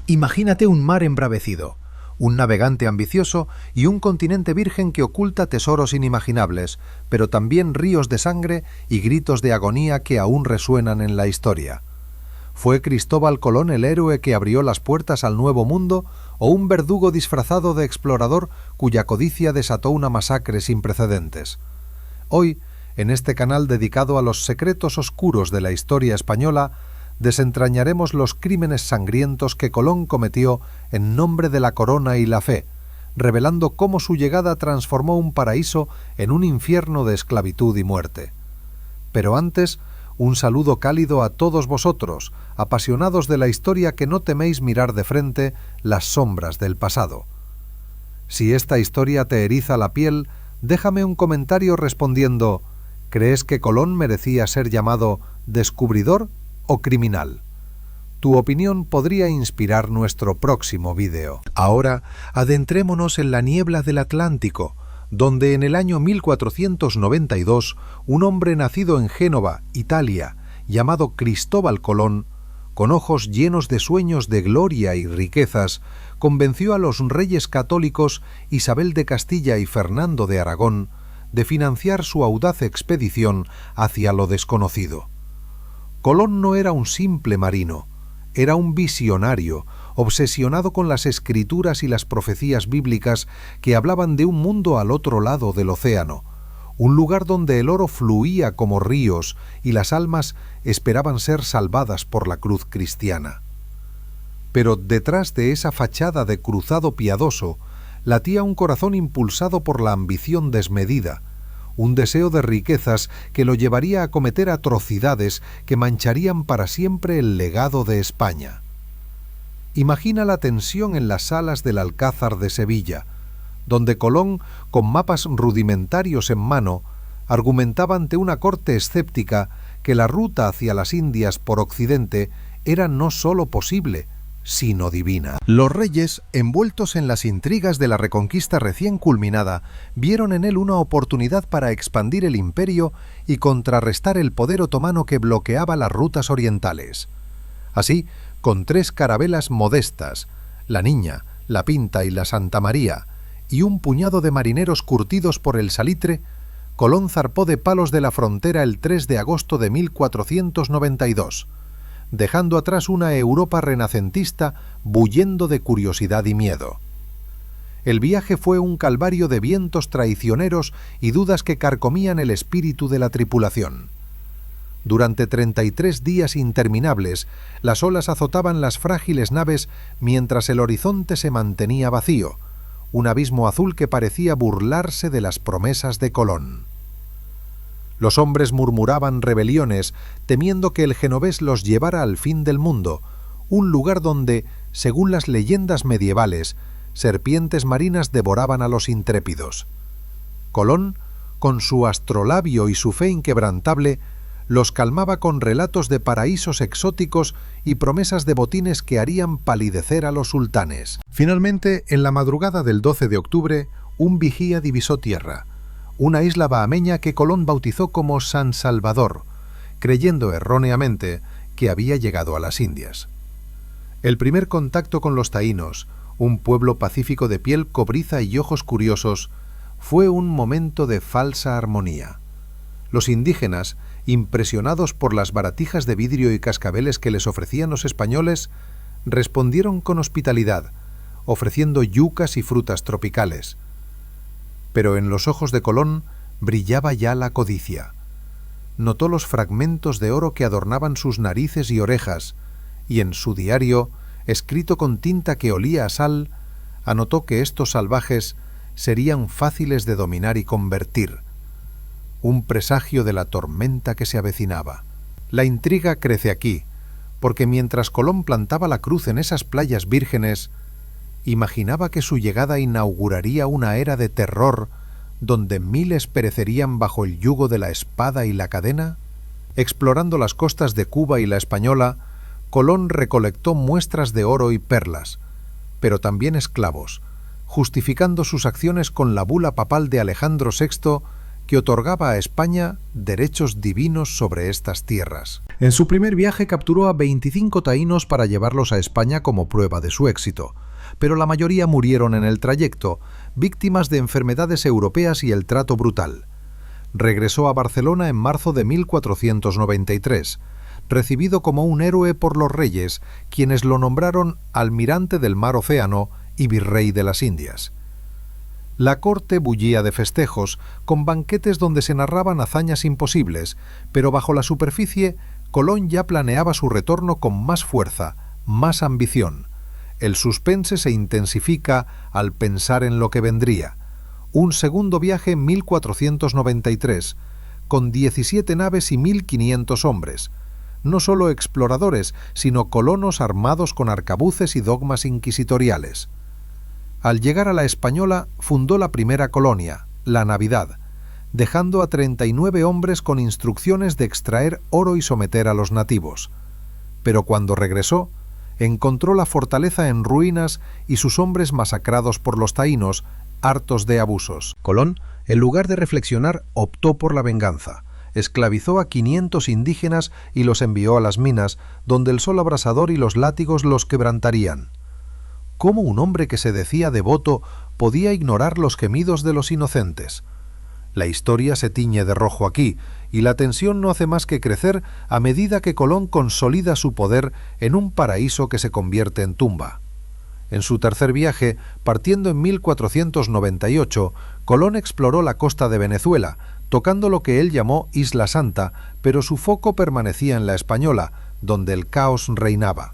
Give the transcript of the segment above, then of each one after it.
Imagínate un mar embravecido, un navegante ambicioso y un continente virgen que oculta tesoros inimaginables, pero también ríos de sangre y gritos de agonía que aún resuenan en la historia. ¿Fue Cristóbal Colón el héroe que abrió las puertas al Nuevo Mundo o un verdugo disfrazado de explorador cuya codicia desató una masacre sin precedentes? Hoy, en este canal dedicado a los secretos oscuros de la historia española, desentrañaremos los crímenes sangrientos que Colón cometió en nombre de la corona y la fe, revelando cómo su llegada transformó un paraíso en un infierno de esclavitud y muerte. Pero antes, un saludo cálido a todos vosotros, apasionados de la historia que no teméis mirar de frente las sombras del pasado. Si esta historia te eriza la piel, déjame un comentario respondiendo: ¿crees que Colón merecía ser llamado descubridor o criminal? Tu opinión podría inspirar nuestro próximo vídeo. Ahora, adentrémonos en la niebla del Atlántico, donde en el año 1492 un hombre nacido en Génova, Italia, llamado Cristóbal Colón, con ojos llenos de sueños de gloria y riquezas, convenció a los reyes católicos Isabel de Castilla y Fernando de Aragón de financiar su audaz expedición hacia lo desconocido. Colón no era un simple marino, era un visionario, obsesionado con las escrituras y las profecías bíblicas que hablaban de un mundo al otro lado del océano, un lugar donde el oro fluía como ríos y las almas esperaban ser salvadas por la cruz cristiana. Pero detrás de esa fachada de cruzado piadoso latía un corazón impulsado por la ambición desmedida, un deseo de riquezas que lo llevaría a cometer atrocidades que mancharían para siempre el legado de España. Imagina la tensión en las salas del Alcázar de Sevilla, donde Colón, con mapas rudimentarios en mano, argumentaba ante una corte escéptica que la ruta hacia las Indias por Occidente era no sólo posible, sino divina. Los reyes, envueltos en las intrigas de la reconquista recién culminada, vieron en él una oportunidad para expandir el imperio y contrarrestar el poder otomano que bloqueaba las rutas orientales. Así, con 3 carabelas modestas, la Niña, la Pinta y la Santa María, y un puñado de marineros curtidos por el salitre, Colón zarpó de Palos de la Frontera el 3 de agosto de 1492, dejando atrás una Europa renacentista bullendo de curiosidad y miedo. El viaje fue un calvario de vientos traicioneros y dudas que carcomían el espíritu de la tripulación. Durante 33 días interminables, las olas azotaban las frágiles naves mientras el horizonte se mantenía vacío, un abismo azul que parecía burlarse de las promesas de Colón. Los hombres murmuraban rebeliones, temiendo que el genovés los llevara al fin del mundo, un lugar donde, según las leyendas medievales, serpientes marinas devoraban a los intrépidos. Colón, con su astrolabio y su fe inquebrantable, los calmaba con relatos de paraísos exóticos y promesas de botines que harían palidecer a los sultanes. Finalmente, en la madrugada del 12 de octubre, un vigía divisó tierra, una isla bahameña que Colón bautizó como San Salvador, creyendo erróneamente que había llegado a las Indias. El primer contacto con los taínos, un pueblo pacífico de piel cobriza y ojos curiosos, fue un momento de falsa armonía. Los indígenas, impresionados por las baratijas de vidrio y cascabeles que les ofrecían los españoles, respondieron con hospitalidad, ofreciendo yucas y frutas tropicales. Pero en los ojos de Colón brillaba ya la codicia. Notó los fragmentos de oro que adornaban sus narices y orejas, y en su diario, escrito con tinta que olía a sal, anotó que estos salvajes serían fáciles de dominar y convertir. Un presagio de la tormenta que se avecinaba. La intriga crece aquí, porque mientras Colón plantaba la cruz en esas playas vírgenes, imaginaba que su llegada inauguraría una era de terror donde miles perecerían bajo el yugo de la espada y la cadena. Explorando las costas de Cuba y la Española, Colón recolectó muestras de oro y perlas, pero también esclavos, justificando sus acciones con la bula papal de Alejandro VI que otorgaba a España derechos divinos sobre estas tierras. En su primer viaje capturó a 25 taínos para llevarlos a España como prueba de su éxito, pero la mayoría murieron en el trayecto, víctimas de enfermedades europeas y el trato brutal. Regresó a Barcelona en marzo de 1493, recibido como un héroe por los reyes, quienes lo nombraron almirante del mar Océano y virrey de las Indias. La corte bullía de festejos, con banquetes donde se narraban hazañas imposibles, pero bajo la superficie, Colón ya planeaba su retorno con más fuerza, más ambición. El suspense se intensifica al pensar en lo que vendría. Un segundo viaje en 1493, con 17 naves y 1.500 hombres. No solo exploradores, sino colonos armados con arcabuces y dogmas inquisitoriales. Al llegar a la Española, fundó la primera colonia, la Navidad, dejando a 39 hombres con instrucciones de extraer oro y someter a los nativos. Pero cuando regresó, encontró la fortaleza en ruinas y sus hombres masacrados por los taínos, hartos de abusos. Colón, en lugar de reflexionar, optó por la venganza. Esclavizó a 500 indígenas y los envió a las minas, donde el sol abrasador y los látigos los quebrantarían. ¿Cómo un hombre que se decía devoto podía ignorar los gemidos de los inocentes? La historia se tiñe de rojo aquí, y la tensión no hace más que crecer a medida que Colón consolida su poder en un paraíso que se convierte en tumba. En su tercer viaje, partiendo en 1498, Colón exploró la costa de Venezuela, tocando lo que él llamó Isla Santa, pero su foco permanecía en la Española, donde el caos reinaba.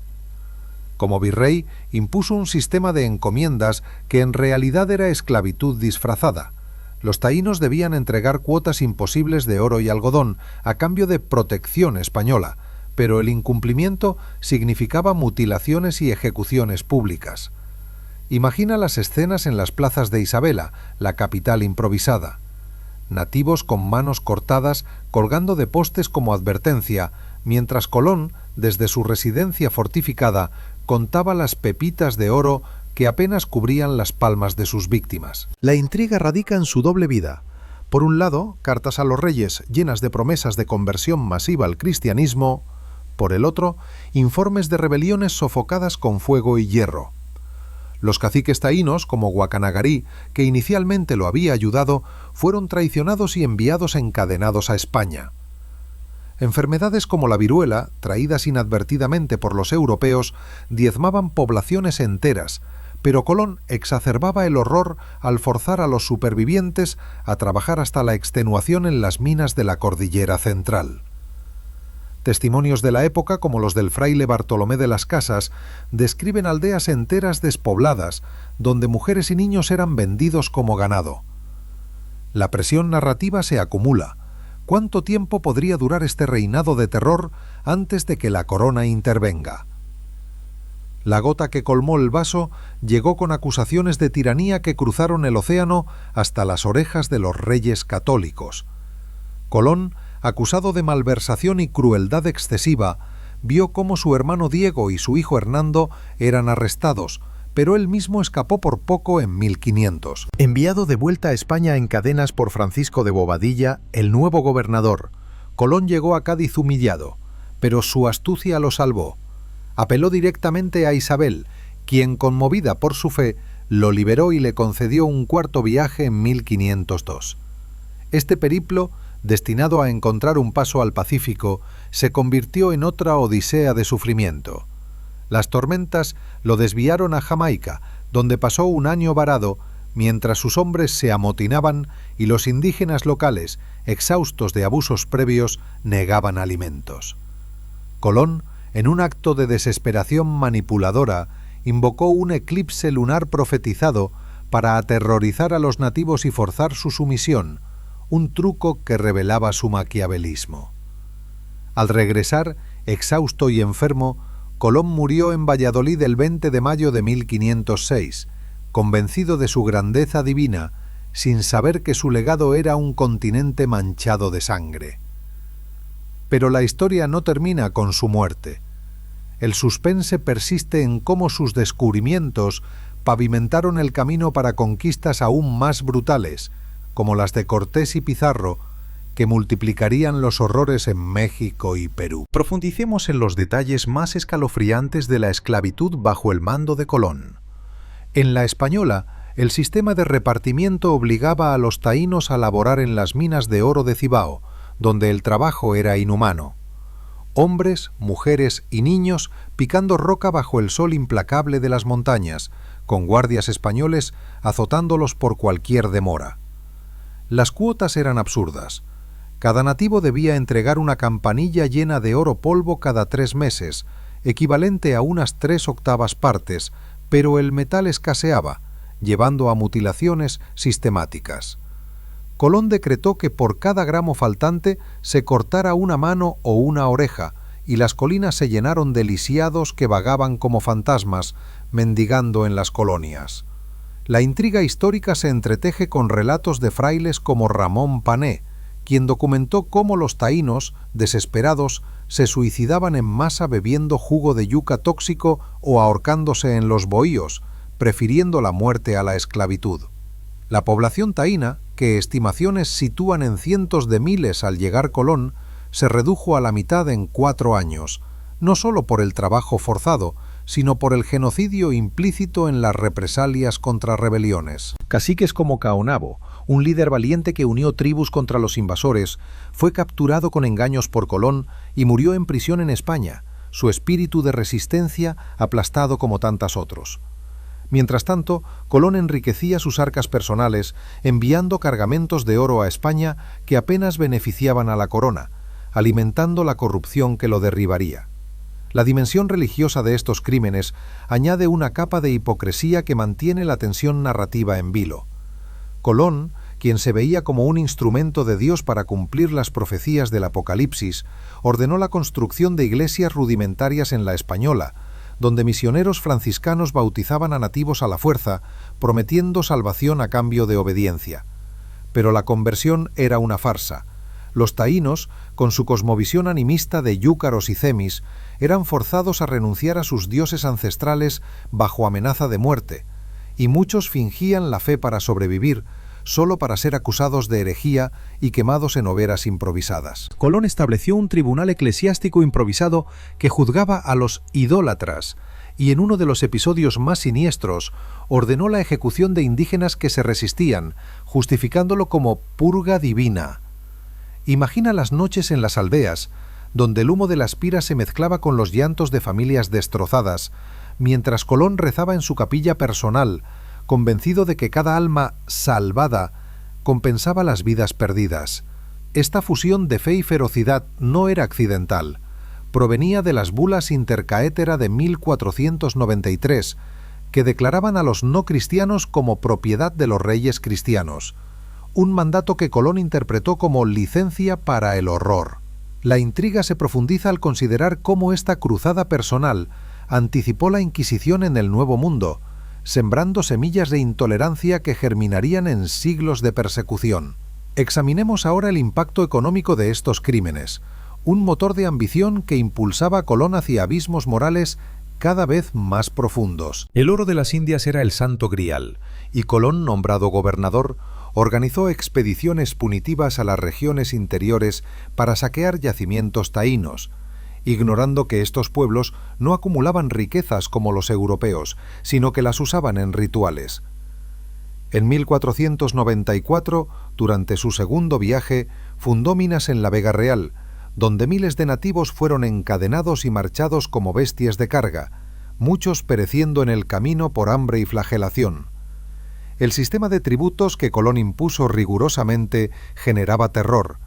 Como virrey, impuso un sistema de encomiendas que en realidad era esclavitud disfrazada. Los taínos debían entregar cuotas imposibles de oro y algodón a cambio de protección española, pero el incumplimiento significaba mutilaciones y ejecuciones públicas. Imagina las escenas en las plazas de Isabela, la capital improvisada. Nativos con manos cortadas colgando de postes como advertencia, mientras Colón, desde su residencia fortificada, contaba las pepitas de oro que apenas cubrían las palmas de sus víctimas. La intriga radica en su doble vida. Por un lado, cartas a los reyes llenas de promesas de conversión masiva al cristianismo; por el otro, informes de rebeliones sofocadas con fuego y hierro. Los caciques taínos, como Guacanagarí, que inicialmente lo había ayudado, fueron traicionados y enviados encadenados a España. Enfermedades como la viruela, traídas inadvertidamente por los europeos, diezmaban poblaciones enteras, pero Colón exacerbaba el horror al forzar a los supervivientes a trabajar hasta la extenuación en las minas de la cordillera central. Testimonios de la época, como los del fraile Bartolomé de las Casas, describen aldeas enteras despobladas, donde mujeres y niños eran vendidos como ganado. La presión narrativa se acumula. ¿Cuánto tiempo podría durar este reinado de terror antes de que la corona intervenga? La gota que colmó el vaso llegó con acusaciones de tiranía que cruzaron el océano hasta las orejas de los reyes católicos. Colón, acusado de malversación y crueldad excesiva, vio cómo su hermano Diego y su hijo Hernando eran arrestados, pero él mismo escapó por poco en 1500. Enviado de vuelta a España en cadenas por Francisco de Bobadilla, el nuevo gobernador, Colón llegó a Cádiz humillado, pero su astucia lo salvó. Apeló directamente a Isabel, quien, conmovida por su fe, lo liberó y le concedió un cuarto viaje en 1502. Este periplo, destinado a encontrar un paso al Pacífico, se convirtió en otra odisea de sufrimiento. Las tormentas lo desviaron a Jamaica, donde pasó un año varado, mientras sus hombres se amotinaban y los indígenas locales, exhaustos de abusos previos, negaban alimentos. Colón, en un acto de desesperación manipuladora, invocó un eclipse lunar profetizado para aterrorizar a los nativos y forzar su sumisión, un truco que revelaba su maquiavelismo. Al regresar, exhausto y enfermo, Colón murió en Valladolid el 20 de mayo de 1506, convencido de su grandeza divina, sin saber que su legado era un continente manchado de sangre. Pero la historia no termina con su muerte. El suspense persiste en cómo sus descubrimientos pavimentaron el camino para conquistas aún más brutales, como las de Cortés y Pizarro, que multiplicarían los horrores en México y Perú. Profundicemos en los detalles más escalofriantes de la esclavitud bajo el mando de Colón. En la Española, el sistema de repartimiento obligaba a los taínos a laborar en las minas de oro de Cibao, donde el trabajo era inhumano. Hombres, mujeres y niños picando roca bajo el sol implacable de las montañas, con guardias españoles azotándolos por cualquier demora. Las cuotas eran absurdas. Cada nativo debía entregar una campanilla llena de oro polvo cada 3 meses, equivalente a unas 3/8 partes, pero el metal escaseaba, llevando a mutilaciones sistemáticas. Colón decretó que por cada gramo faltante se cortara una mano o una oreja, y las colinas se llenaron de lisiados que vagaban como fantasmas, mendigando en las colonias. La intriga histórica se entreteje con relatos de frailes como Ramón Pané, quien documentó cómo los taínos, desesperados, se suicidaban en masa bebiendo jugo de yuca tóxico o ahorcándose en los bohíos, prefiriendo la muerte a la esclavitud. La población taína, que estimaciones sitúan en cientos de miles al llegar Colón, se redujo a la mitad en 4 años, no solo por el trabajo forzado, sino por el genocidio implícito en las represalias contra rebeliones. Caciques como Caonabo, un líder valiente que unió tribus contra los invasores, fue capturado con engaños por Colón y murió en prisión en España, su espíritu de resistencia aplastado como tantos otros. Mientras tanto, Colón enriquecía sus arcas personales enviando cargamentos de oro a España que apenas beneficiaban a la corona, alimentando la corrupción que lo derribaría. La dimensión religiosa de estos crímenes añade una capa de hipocresía que mantiene la tensión narrativa en vilo. Colón, quien se veía como un instrumento de Dios para cumplir las profecías del Apocalipsis, ordenó la construcción de iglesias rudimentarias en la Española, donde misioneros franciscanos bautizaban a nativos a la fuerza, prometiendo salvación a cambio de obediencia. Pero la conversión era una farsa. Los taínos, con su cosmovisión animista de yúcaros y cemis, eran forzados a renunciar a sus dioses ancestrales bajo amenaza de muerte, y muchos fingían la fe para sobrevivir, solo para ser acusados de herejía y quemados en hogueras improvisadas. Colón estableció un tribunal eclesiástico improvisado que juzgaba a los idólatras, y en uno de los episodios más siniestros ordenó la ejecución de indígenas que se resistían, justificándolo como purga divina. Imagina las noches en las aldeas, donde el humo de las piras se mezclaba con los llantos de familias destrozadas, mientras Colón rezaba en su capilla personal, convencido de que cada alma salvada compensaba las vidas perdidas. Esta fusión de fe y ferocidad no era accidental. Provenía de las bulas Intercaetera de 1493, que declaraban a los no cristianos como propiedad de los reyes cristianos, un mandato que Colón interpretó como licencia para el horror. La intriga se profundiza al considerar cómo esta cruzada personal anticipó la Inquisición en el Nuevo Mundo, sembrando semillas de intolerancia que germinarían en siglos de persecución. Examinemos ahora el impacto económico de estos crímenes, un motor de ambición que impulsaba a Colón hacia abismos morales cada vez más profundos. El oro de las Indias era el santo grial, y Colón, nombrado gobernador, organizó expediciones punitivas a las regiones interiores para saquear yacimientos taínos, ignorando que estos pueblos no acumulaban riquezas como los europeos, sino que las usaban en rituales. En 1494, durante su segundo viaje, fundó minas en la Vega Real, donde miles de nativos fueron encadenados y marchados como bestias de carga, muchos pereciendo en el camino por hambre y flagelación. El sistema de tributos que Colón impuso rigurosamente generaba terror.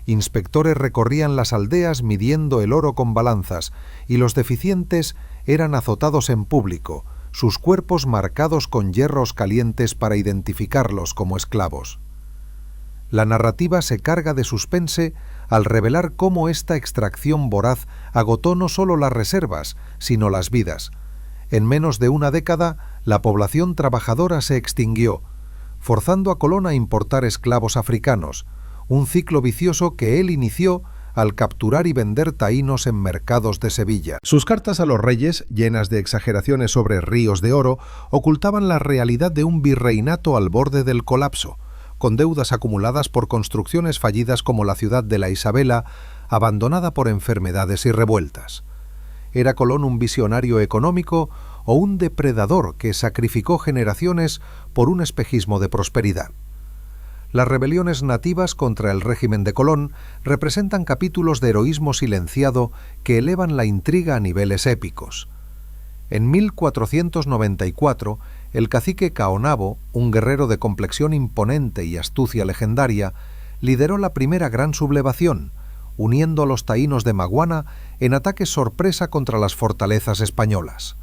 Inspectores recorrían las aldeas midiendo el oro con balanzas, y los deficientes eran azotados en público, sus cuerpos marcados con hierros calientes para identificarlos como esclavos. La narrativa se carga de suspense al revelar cómo esta extracción voraz agotó no solo las reservas, sino las vidas. En menos de una década, la población trabajadora se extinguió, forzando a Colón a importar esclavos africanos, un ciclo vicioso que él inició al capturar y vender taínos en mercados de Sevilla. Sus cartas a los reyes, llenas de exageraciones sobre ríos de oro, ocultaban la realidad de un virreinato al borde del colapso, con deudas acumuladas por construcciones fallidas como la ciudad de la Isabela, abandonada por enfermedades y revueltas. ¿Era Colón un visionario económico o un depredador que sacrificó generaciones por un espejismo de prosperidad? Las rebeliones nativas contra el régimen de Colón representan capítulos de heroísmo silenciado que elevan la intriga a niveles épicos. En 1494, el cacique Caonabo, un guerrero de complexión imponente y astucia legendaria, lideró la primera gran sublevación, uniendo a los taínos de Maguana en ataques sorpresa contra las fortalezas españolas.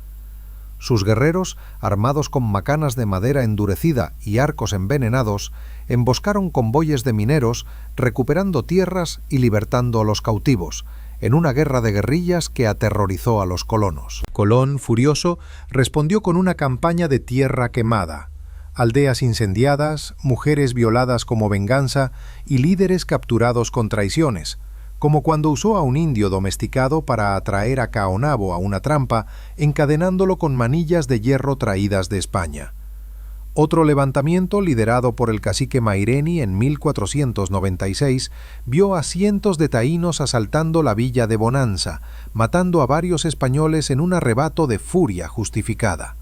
Sus guerreros, armados con macanas de madera endurecida y arcos envenenados, emboscaron convoyes de mineros, recuperando tierras y libertando a los cautivos, en una guerra de guerrillas que aterrorizó a los colonos. Colón, furioso, respondió con una campaña de tierra quemada, aldeas incendiadas, mujeres violadas como venganza y líderes capturados con traiciones, como cuando usó a un indio domesticado para atraer a Caonabo a una trampa, encadenándolo con manillas de hierro traídas de España. Otro levantamiento, liderado por el cacique Maireni en 1496, vio a cientos de taínos asaltando la villa de Bonanza, matando a varios españoles en un arrebato de furia justificada.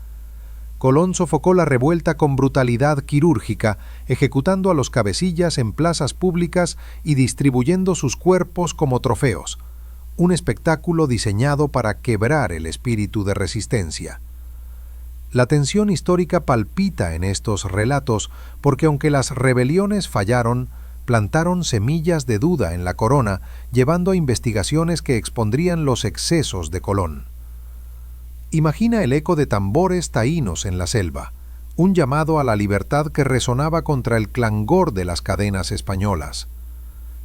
Colón sofocó la revuelta con brutalidad quirúrgica, ejecutando a los cabecillas en plazas públicas y distribuyendo sus cuerpos como trofeos, un espectáculo diseñado para quebrar el espíritu de resistencia. La tensión histórica palpita en estos relatos porque aunque las rebeliones fallaron, plantaron semillas de duda en la corona, llevando a investigaciones que expondrían los excesos de Colón. Imagina el eco de tambores taínos en la selva, un llamado a la libertad que resonaba contra el clangor de las cadenas españolas.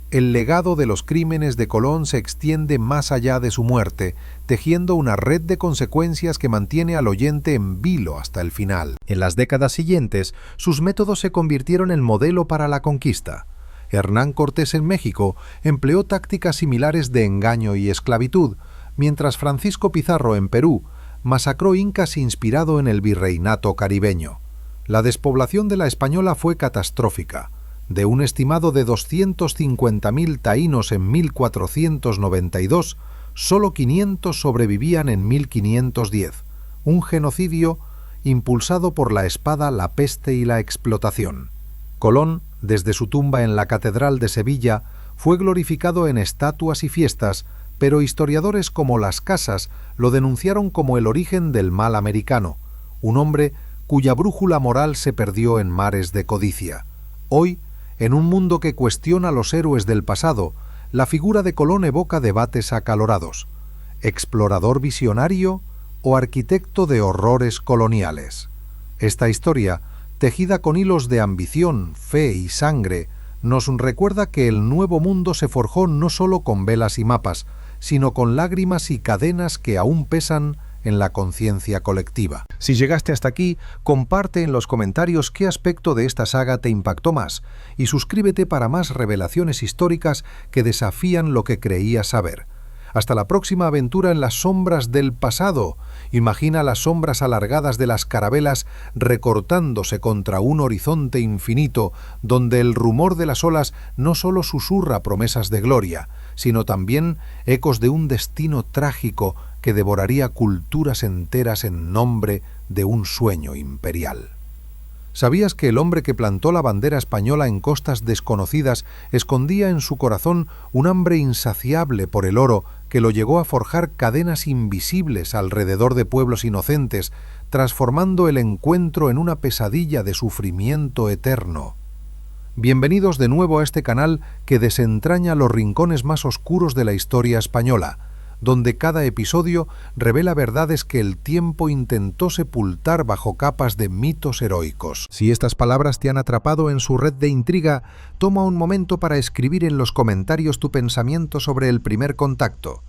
El legado de los crímenes de Colón se extiende más allá de su muerte, tejiendo una red de consecuencias que mantiene al oyente en vilo hasta el final. En las décadas siguientes, sus métodos se convirtieron en modelo para la conquista. Hernán Cortés en México empleó tácticas similares de engaño y esclavitud, mientras Francisco Pizarro en Perú masacró incas inspirado en el virreinato caribeño. La despoblación de la Española fue catastrófica. De un estimado de 250.000 taínos en 1492, solo 500 sobrevivían en 1510, un genocidio impulsado por la espada, la peste y la explotación. Colón, desde su tumba en la Catedral de Sevilla, fue glorificado en estatuas y fiestas, pero historiadores como Las Casas lo denunciaron como el origen del mal americano, un hombre cuya brújula moral se perdió en mares de codicia. Hoy, en un mundo que cuestiona los héroes del pasado, la figura de Colón evoca debates acalorados. ¿Explorador visionario o arquitecto de horrores coloniales? Esta historia, tejida con hilos de ambición, fe y sangre, nos recuerda que el nuevo mundo se forjó no solo con velas y mapas, sino con lágrimas y cadenas que aún pesan en la conciencia colectiva. Si llegaste hasta aquí, comparte en los comentarios qué aspecto de esta saga te impactó más y suscríbete para más revelaciones históricas que desafían lo que creías saber. Hasta la próxima aventura en las sombras del pasado. Imagina las sombras alargadas de las carabelas recortándose contra un horizonte infinito, donde el rumor de las olas no solo susurra promesas de gloria, sino también ecos de un destino trágico que devoraría culturas enteras en nombre de un sueño imperial. ¿Sabías que el hombre que plantó la bandera española en costas desconocidas escondía en su corazón un hambre insaciable por el oro que lo llegó a forjar cadenas invisibles alrededor de pueblos inocentes, transformando el encuentro en una pesadilla de sufrimiento eterno? Bienvenidos de nuevo a este canal que desentraña los rincones más oscuros de la historia española, donde cada episodio revela verdades que el tiempo intentó sepultar bajo capas de mitos heroicos. Si estas palabras te han atrapado en su red de intriga, toma un momento para escribir en los comentarios tu pensamiento sobre el primer contacto.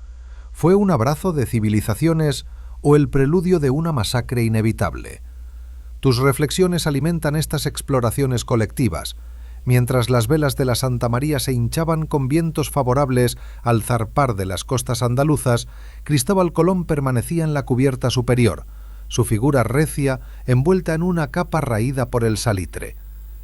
¿Fue un abrazo de civilizaciones o el preludio de una masacre inevitable? Tus reflexiones alimentan estas exploraciones colectivas. Mientras las velas de la Santa María se hinchaban con vientos favorables al zarpar de las costas andaluzas, Cristóbal Colón permanecía en la cubierta superior, su figura recia envuelta en una capa raída por el salitre.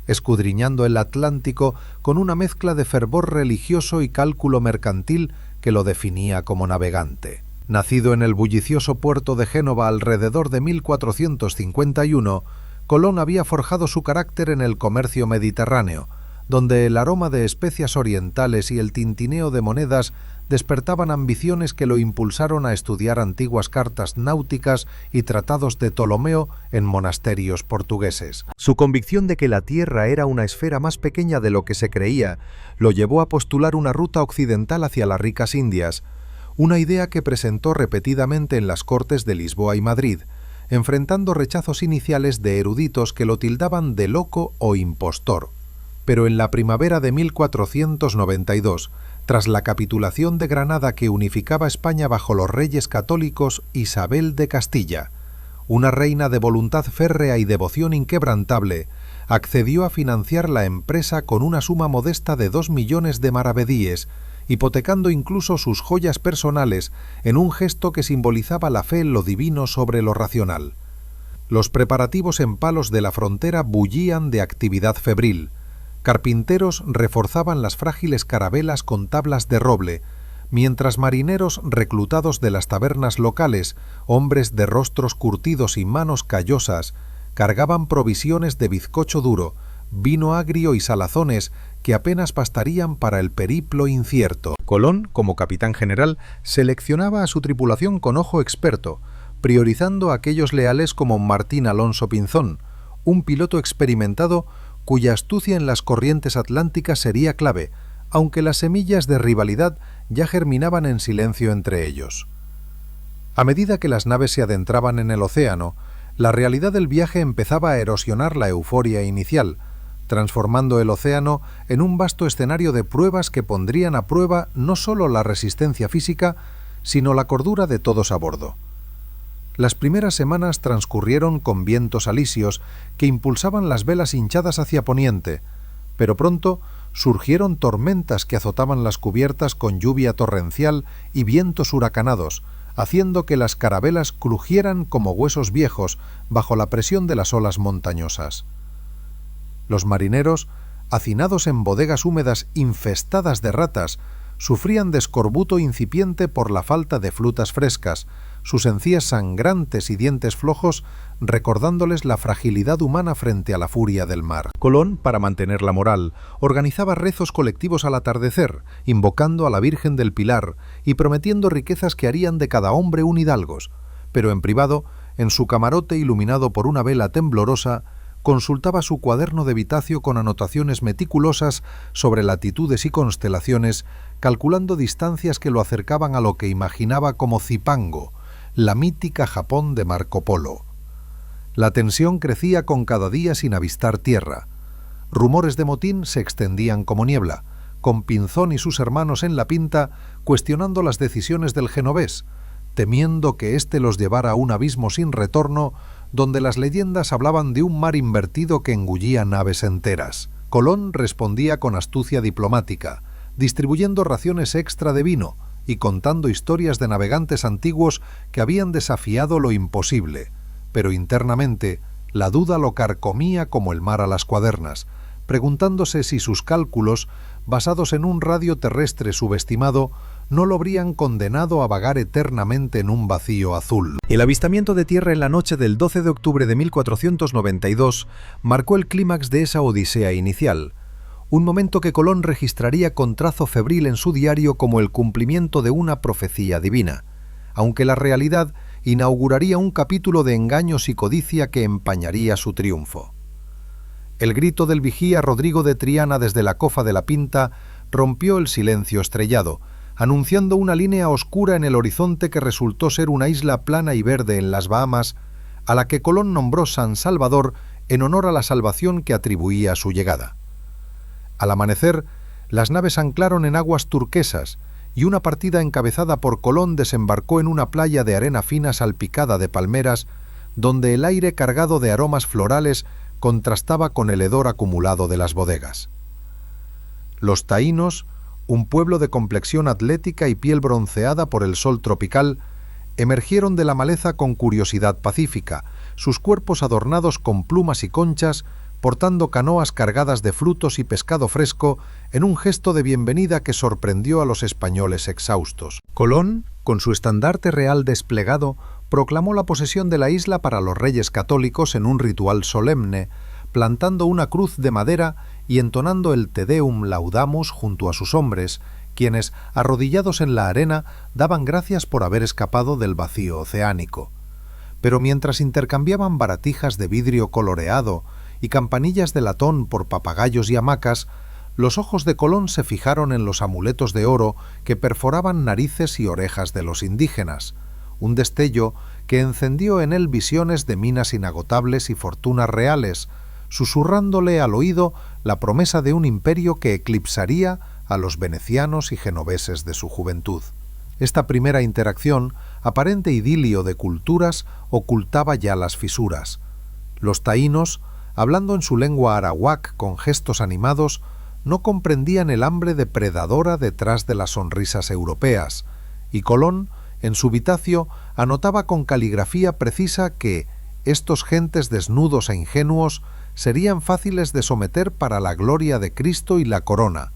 escudriñando el Atlántico con una mezcla de fervor religioso y cálculo mercantil que lo definía como navegante. Nacido en el bullicioso puerto de Génova alrededor de 1451, Colón había forjado su carácter en el comercio mediterráneo, donde el aroma de especias orientales y el tintineo de monedas despertaban ambiciones que lo impulsaron a estudiar antiguas cartas náuticas y tratados de Ptolomeo en monasterios portugueses. Su convicción de que la Tierra era una esfera más pequeña de lo que se creía lo llevó a postular una ruta occidental hacia las ricas Indias, una idea que presentó repetidamente en las cortes de Lisboa y Madrid, enfrentando rechazos iniciales de eruditos que lo tildaban de loco o impostor. Pero en la primavera de 1492, tras la capitulación de Granada que unificaba España bajo los reyes católicos, Isabel de Castilla, una reina de voluntad férrea y devoción inquebrantable, accedió a financiar la empresa con una suma modesta de 2 millones de maravedíes, hipotecando incluso sus joyas personales en un gesto que simbolizaba la fe en lo divino sobre lo racional. Los preparativos en Palos de la Frontera bullían de actividad febril. Carpinteros reforzaban las frágiles carabelas con tablas de roble, mientras marineros reclutados de las tabernas locales, hombres de rostros curtidos y manos callosas, cargaban provisiones de bizcocho duro, vino agrio y salazones que apenas bastarían para el periplo incierto. Colón, como capitán general, seleccionaba a su tripulación con ojo experto, priorizando a aquellos leales como Martín Alonso Pinzón, un piloto experimentado cuya astucia en las corrientes atlánticas sería clave, aunque las semillas de rivalidad ya germinaban en silencio entre ellos. A medida que las naves se adentraban en el océano, la realidad del viaje empezaba a erosionar la euforia inicial, transformando el océano en un vasto escenario de pruebas que pondrían a prueba no solo la resistencia física, sino la cordura de todos a bordo. Las primeras semanas transcurrieron con vientos alisios que impulsaban las velas hinchadas hacia poniente, pero pronto surgieron tormentas que azotaban las cubiertas con lluvia torrencial y vientos huracanados, haciendo que las carabelas crujieran como huesos viejos bajo la presión de las olas montañosas. Los marineros, hacinados en bodegas húmedas infestadas de ratas, sufrían de escorbuto incipiente por la falta de frutas frescas, sus encías sangrantes y dientes flojos recordándoles la fragilidad humana frente a la furia del mar. Colón, para mantener la moral, organizaba rezos colectivos al atardecer, invocando a la Virgen del Pilar y prometiendo riquezas que harían de cada hombre un hidalgos, pero en privado, en su camarote iluminado por una vela temblorosa, consultaba su cuaderno de Vitacio con anotaciones meticulosas sobre latitudes y constelaciones, calculando distancias que lo acercaban a lo que imaginaba como Zipango, la mítica Japón de Marco Polo. La tensión crecía con cada día sin avistar tierra. Rumores de motín se extendían como niebla, con Pinzón y sus hermanos en la pinta cuestionando las decisiones del genovés, temiendo que éste los llevara a un abismo sin retorno donde las leyendas hablaban de un mar invertido que engullía naves enteras. Colón respondía con astucia diplomática, distribuyendo raciones extra de vino y contando historias de navegantes antiguos que habían desafiado lo imposible, pero internamente la duda lo carcomía como el mar a las cuadernas, preguntándose si sus cálculos, basados en un radio terrestre subestimado, no lo habrían condenado a vagar eternamente en un vacío azul. El avistamiento de tierra en la noche del 12 de octubre de 1492 marcó el clímax de esa odisea inicial, un momento que Colón registraría con trazo febril en su diario como el cumplimiento de una profecía divina, aunque la realidad inauguraría un capítulo de engaños y codicia que empañaría su triunfo. El grito del vigía Rodrigo de Triana desde la cofa de la Pinta rompió el silencio estrellado, anunciando una línea oscura en el horizonte que resultó ser una isla plana y verde en las Bahamas, a la que Colón nombró San Salvador en honor a la salvación que atribuía a su llegada. Al amanecer, las naves anclaron en aguas turquesas y una partida encabezada por Colón desembarcó en una playa de arena fina salpicada de palmeras, donde el aire cargado de aromas florales contrastaba con el hedor acumulado de las bodegas. Los taínos, un pueblo de complexión atlética y piel bronceada por el sol tropical, emergieron de la maleza con curiosidad pacífica, sus cuerpos adornados con plumas y conchas, portando canoas cargadas de frutos y pescado fresco, en un gesto de bienvenida que sorprendió a los españoles exhaustos. Colón, con su estandarte real desplegado, proclamó la posesión de la isla para los reyes católicos en un ritual solemne, plantando una cruz de madera y entonando el Te Deum Laudamus junto a sus hombres, quienes, arrodillados en la arena, daban gracias por haber escapado del vacío oceánico. Pero mientras intercambiaban baratijas de vidrio coloreado y campanillas de latón por papagayos y hamacas, los ojos de Colón se fijaron en los amuletos de oro que perforaban narices y orejas de los indígenas, un destello que encendió en él visiones de minas inagotables y fortunas reales, susurrándole al oído la promesa de un imperio que eclipsaría a los venecianos y genoveses de su juventud. Esta primera interacción, aparente idilio de culturas, ocultaba ya las fisuras. Los taínos, hablando en su lengua arawak con gestos animados, no comprendían el hambre depredadora detrás de las sonrisas europeas, y Colón, en su Vitacio, anotaba con caligrafía precisa que estos gentes desnudos e ingenuos serían fáciles de someter para la gloria de Cristo y la corona,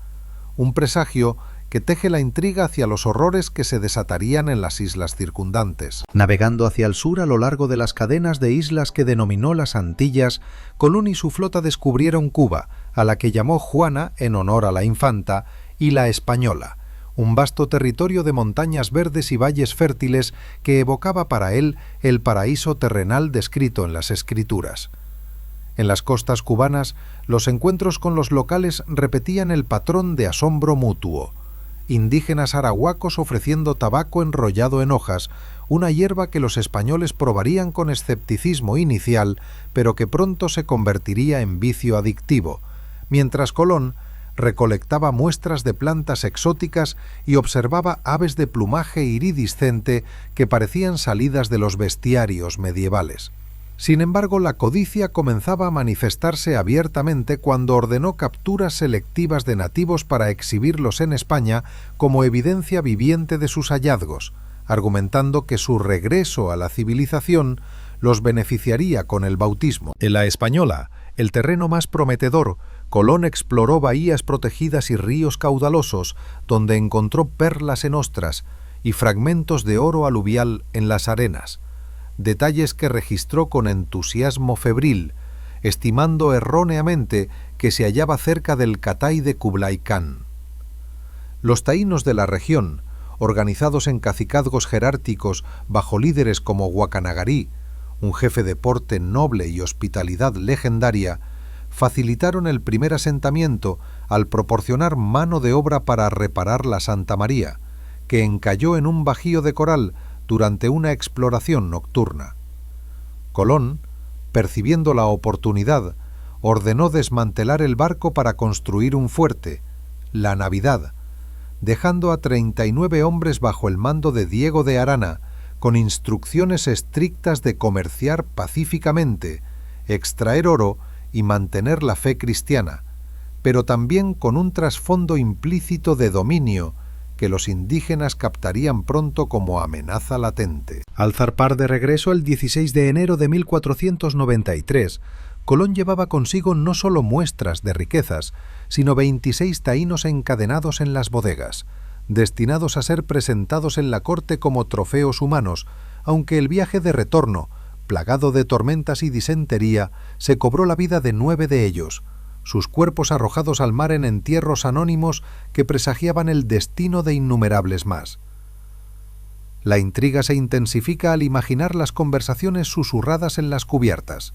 un presagio que teje la intriga hacia los horrores que se desatarían en las islas circundantes. Navegando hacia el sur a lo largo de las cadenas de islas que denominó las Antillas, Colón y su flota descubrieron Cuba, a la que llamó Juana en honor a la infanta, y la Española, un vasto territorio de montañas verdes y valles fértiles que evocaba para él el paraíso terrenal descrito en las Escrituras. En las costas cubanas, los encuentros con los locales repetían el patrón de asombro mutuo. Indígenas arahuacos ofreciendo tabaco enrollado en hojas, una hierba que los españoles probarían con escepticismo inicial, pero que pronto se convertiría en vicio adictivo, mientras Colón recolectaba muestras de plantas exóticas y observaba aves de plumaje iridiscente que parecían salidas de los bestiarios medievales. Sin embargo, la codicia comenzaba a manifestarse abiertamente cuando ordenó capturas selectivas de nativos para exhibirlos en España como evidencia viviente de sus hallazgos, argumentando que su regreso a la civilización los beneficiaría con el bautismo. En la Española, el terreno más prometedor, Colón exploró bahías protegidas y ríos caudalosos, donde encontró perlas en ostras y fragmentos de oro aluvial en las arenas, detalles que registró con entusiasmo febril, estimando erróneamente que se hallaba cerca del Catay de Kublai Khan. Los taínos de la región, organizados en cacicazgos jerárquicos bajo líderes como Guacanagarí, un jefe de porte noble y hospitalidad legendaria, facilitaron el primer asentamiento al proporcionar mano de obra para reparar la Santa María, que encalló en un bajío de coral durante una exploración nocturna. Colón, percibiendo la oportunidad, ordenó desmantelar el barco para construir un fuerte, la Navidad, dejando a 39 hombres bajo el mando de Diego de Arana, con instrucciones estrictas de comerciar pacíficamente, extraer oro y mantener la fe cristiana, pero también con un trasfondo implícito de dominio que los indígenas captarían pronto como amenaza latente. Al zarpar de regreso el 16 de enero de 1493, Colón llevaba consigo no solo muestras de riquezas, sino 26 taínos encadenados en las bodegas, destinados a ser presentados en la corte como trofeos humanos, aunque el viaje de retorno, plagado de tormentas y disentería, se cobró la vida de 9 de ellos, sus cuerpos arrojados al mar en entierros anónimos que presagiaban el destino de innumerables más. La intriga se intensifica al imaginar las conversaciones susurradas en las cubiertas.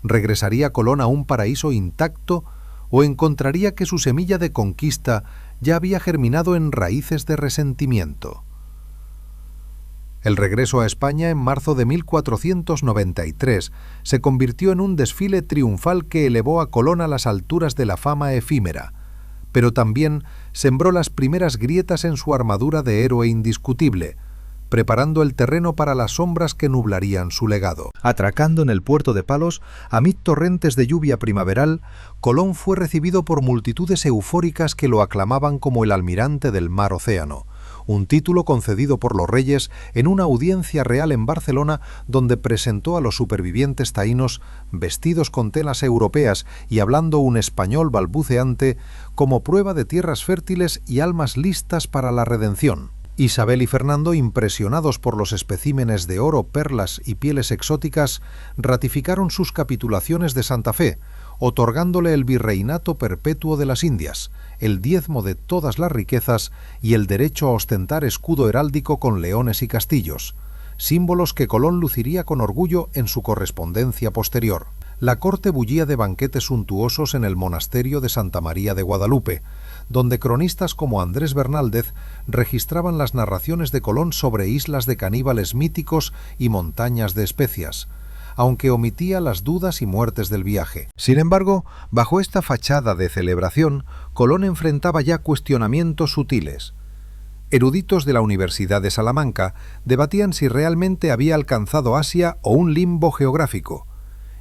¿Regresaría Colón a un paraíso intacto o encontraría que su semilla de conquista ya había germinado en raíces de resentimiento? El regreso a España en marzo de 1493 se convirtió en un desfile triunfal que elevó a Colón a las alturas de la fama efímera, pero también sembró las primeras grietas en su armadura de héroe indiscutible, preparando el terreno para las sombras que nublarían su legado. Atracando en el puerto de Palos, amid torrentes de lluvia primaveral, Colón fue recibido por multitudes eufóricas que lo aclamaban como el almirante del mar océano, un título concedido por los reyes en una audiencia real en Barcelona, donde presentó a los supervivientes taínos vestidos con telas europeas y hablando un español balbuceante como prueba de tierras fértiles y almas listas para la redención. Isabel y Fernando, impresionados por los especímenes de oro, perlas y pieles exóticas, ratificaron sus capitulaciones de Santa Fe, otorgándole el virreinato perpetuo de las Indias, el diezmo de todas las riquezas y el derecho a ostentar escudo heráldico con leones y castillos, símbolos que Colón luciría con orgullo en su correspondencia posterior. La corte bullía de banquetes suntuosos en el monasterio de Santa María de Guadalupe, donde cronistas como Andrés Bernaldez registraban las narraciones de Colón sobre islas de caníbales míticos y montañas de especias, aunque omitía las dudas y muertes del viaje. Sin embargo, bajo esta fachada de celebración, Colón enfrentaba ya cuestionamientos sutiles. Eruditos de la Universidad de Salamanca debatían si realmente había alcanzado Asia o un limbo geográfico,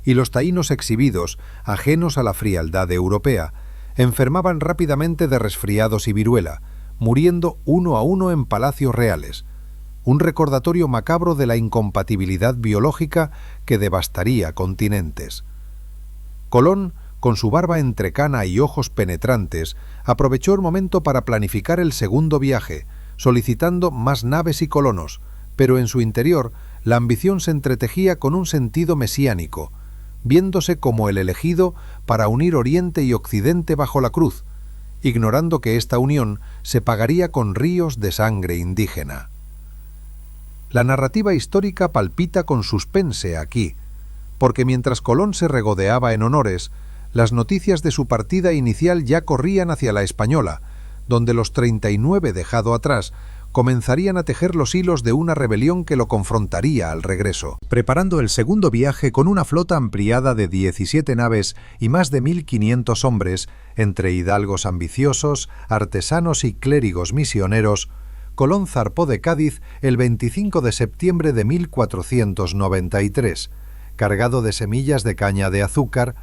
y los taínos exhibidos, ajenos a la frialdad europea, enfermaban rápidamente de resfriados y viruela, muriendo uno a uno en palacios reales, un recordatorio macabro de la incompatibilidad biológica que devastaría continentes. Colón, con su barba entrecana y ojos penetrantes, aprovechó el momento para planificar el segundo viaje, solicitando más naves y colonos, pero en su interior la ambición se entretejía con un sentido mesiánico, viéndose como el elegido para unir Oriente y Occidente bajo la cruz, ignorando que esta unión se pagaría con ríos de sangre indígena. La narrativa histórica palpita con suspense aquí, porque mientras Colón se regodeaba en honores, las noticias de su partida inicial ya corrían hacia la Española, donde los 39 dejado atrás comenzarían a tejer los hilos de una rebelión que lo confrontaría al regreso, preparando el segundo viaje con una flota ampliada de 17 naves y más de 1.500 hombres, entre hidalgos ambiciosos, artesanos y clérigos misioneros. Colón zarpó de Cádiz el 25 de septiembre de 1493, cargado de semillas de caña de azúcar,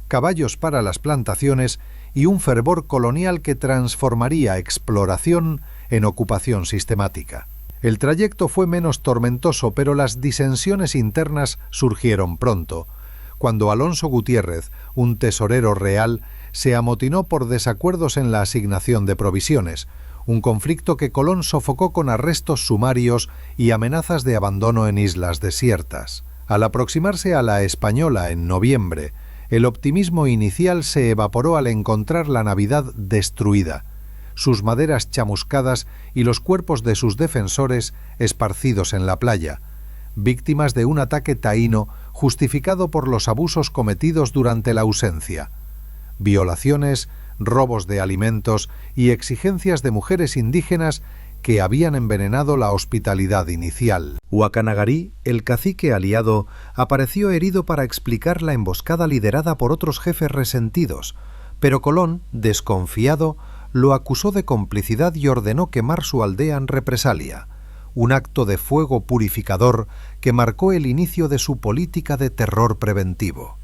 caballos para las plantaciones y un fervor colonial que transformaría exploración en ocupación sistemática. El trayecto fue menos tormentoso, pero las disensiones internas surgieron pronto, cuando Alonso Gutiérrez, un tesorero real, se amotinó por desacuerdos en la asignación de provisiones, un conflicto que Colón sofocó con arrestos sumarios y amenazas de abandono en islas desiertas. Al aproximarse a la Española en noviembre, el optimismo inicial se evaporó al encontrar la Navidad destruida, sus maderas chamuscadas y los cuerpos de sus defensores esparcidos en la playa, víctimas de un ataque taíno justificado por los abusos cometidos durante la ausencia, violaciones, robos de alimentos y exigencias de mujeres indígenas que habían envenenado la hospitalidad inicial. Huacanagarí, el cacique aliado, apareció herido para explicar la emboscada liderada por otros jefes resentidos, pero Colón, desconfiado, lo acusó de complicidad y ordenó quemar su aldea en represalia, un acto de fuego purificador que marcó el inicio de su política de terror preventivo.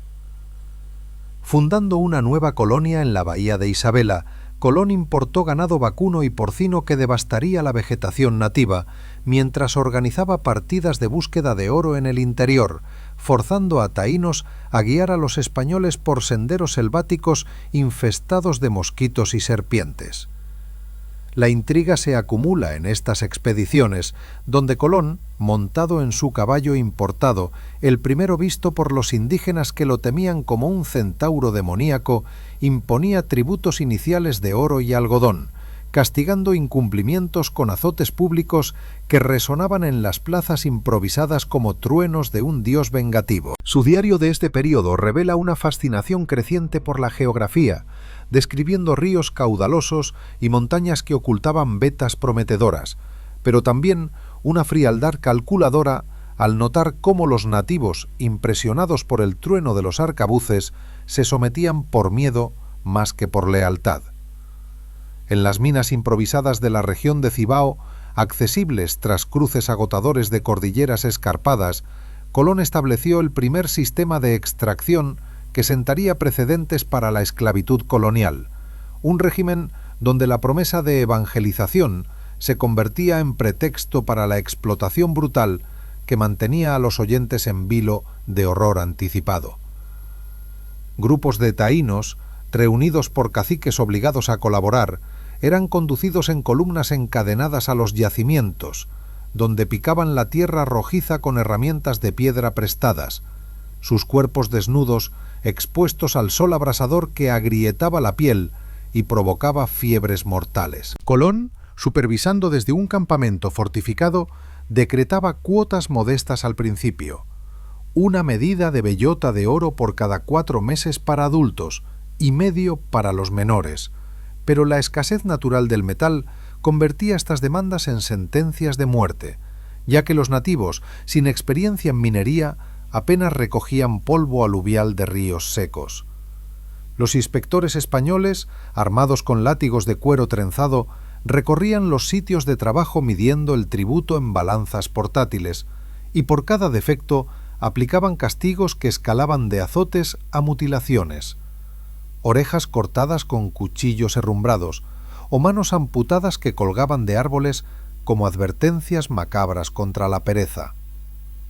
Fundando una nueva colonia en la bahía de Isabela, Colón importó ganado vacuno y porcino que devastaría la vegetación nativa, mientras organizaba partidas de búsqueda de oro en el interior, forzando a taínos a guiar a los españoles por senderos selváticos infestados de mosquitos y serpientes. La intriga se acumula en estas expediciones, donde Colón, montado en su caballo importado, el primero visto por los indígenas que lo temían como un centauro demoníaco, imponía tributos iniciales de oro y algodón, castigando incumplimientos con azotes públicos que resonaban en las plazas improvisadas como truenos de un dios vengativo. Su diario de este período revela una fascinación creciente por la geografía, describiendo ríos caudalosos y montañas que ocultaban vetas prometedoras, pero también una frialdad calculadora al notar cómo los nativos, impresionados por el trueno de los arcabuces, se sometían por miedo más que por lealtad. En las minas improvisadas de la región de Cibao, accesibles tras cruces agotadores de cordilleras escarpadas, Colón estableció el primer sistema de extracción que sentaría precedentes para la esclavitud colonial, un régimen donde la promesa de evangelización se convertía en pretexto para la explotación brutal que mantenía a los oyentes en vilo de horror anticipado. Grupos de taínos, reunidos por caciques obligados a colaborar, eran conducidos en columnas encadenadas a los yacimientos, donde picaban la tierra rojiza con herramientas de piedra prestadas, sus cuerpos desnudos expuestos al sol abrasador que agrietaba la piel y provocaba fiebres mortales. Colón, supervisando desde un campamento fortificado, decretaba cuotas modestas al principio: una medida de bellota de oro por cada 4 meses para adultos y medio para los menores, pero la escasez natural del metal convertía estas demandas en sentencias de muerte, ya que los nativos, sin experiencia en minería, apenas recogían polvo aluvial de ríos secos. Los inspectores españoles, armados con látigos de cuero trenzado, recorrían los sitios de trabajo midiendo el tributo en balanzas portátiles, y por cada defecto aplicaban castigos que escalaban de azotes a mutilaciones: orejas cortadas con cuchillos herrumbrados, o manos amputadas que colgaban de árboles como advertencias macabras contra la pereza.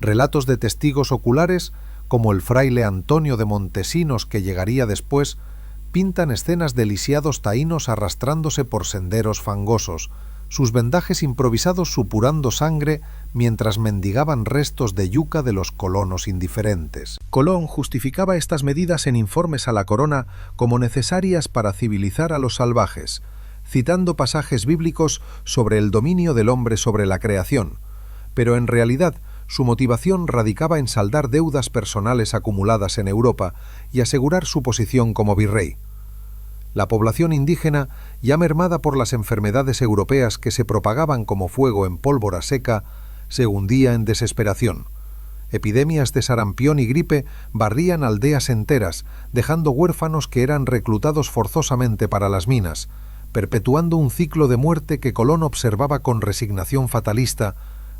Relatos de testigos oculares, como el fraile Antonio de Montesinos, que llegaría después, pintan escenas de lisiados taínos arrastrándose por senderos fangosos, sus vendajes improvisados supurando sangre mientras mendigaban restos de yuca de los colonos indiferentes. Colón justificaba estas medidas en informes a la corona como necesarias para civilizar a los salvajes, citando pasajes bíblicos sobre el dominio del hombre sobre la creación, pero en realidad su motivación radicaba en saldar deudas personales acumuladas en Europa y asegurar su posición como virrey. La población indígena, ya mermada por las enfermedades europeas que se propagaban como fuego en pólvora seca, se hundía en desesperación. Epidemias de sarampión y gripe barrían aldeas enteras, dejando huérfanos que eran reclutados forzosamente para las minas, perpetuando un ciclo de muerte que Colón observaba con resignación fatalista,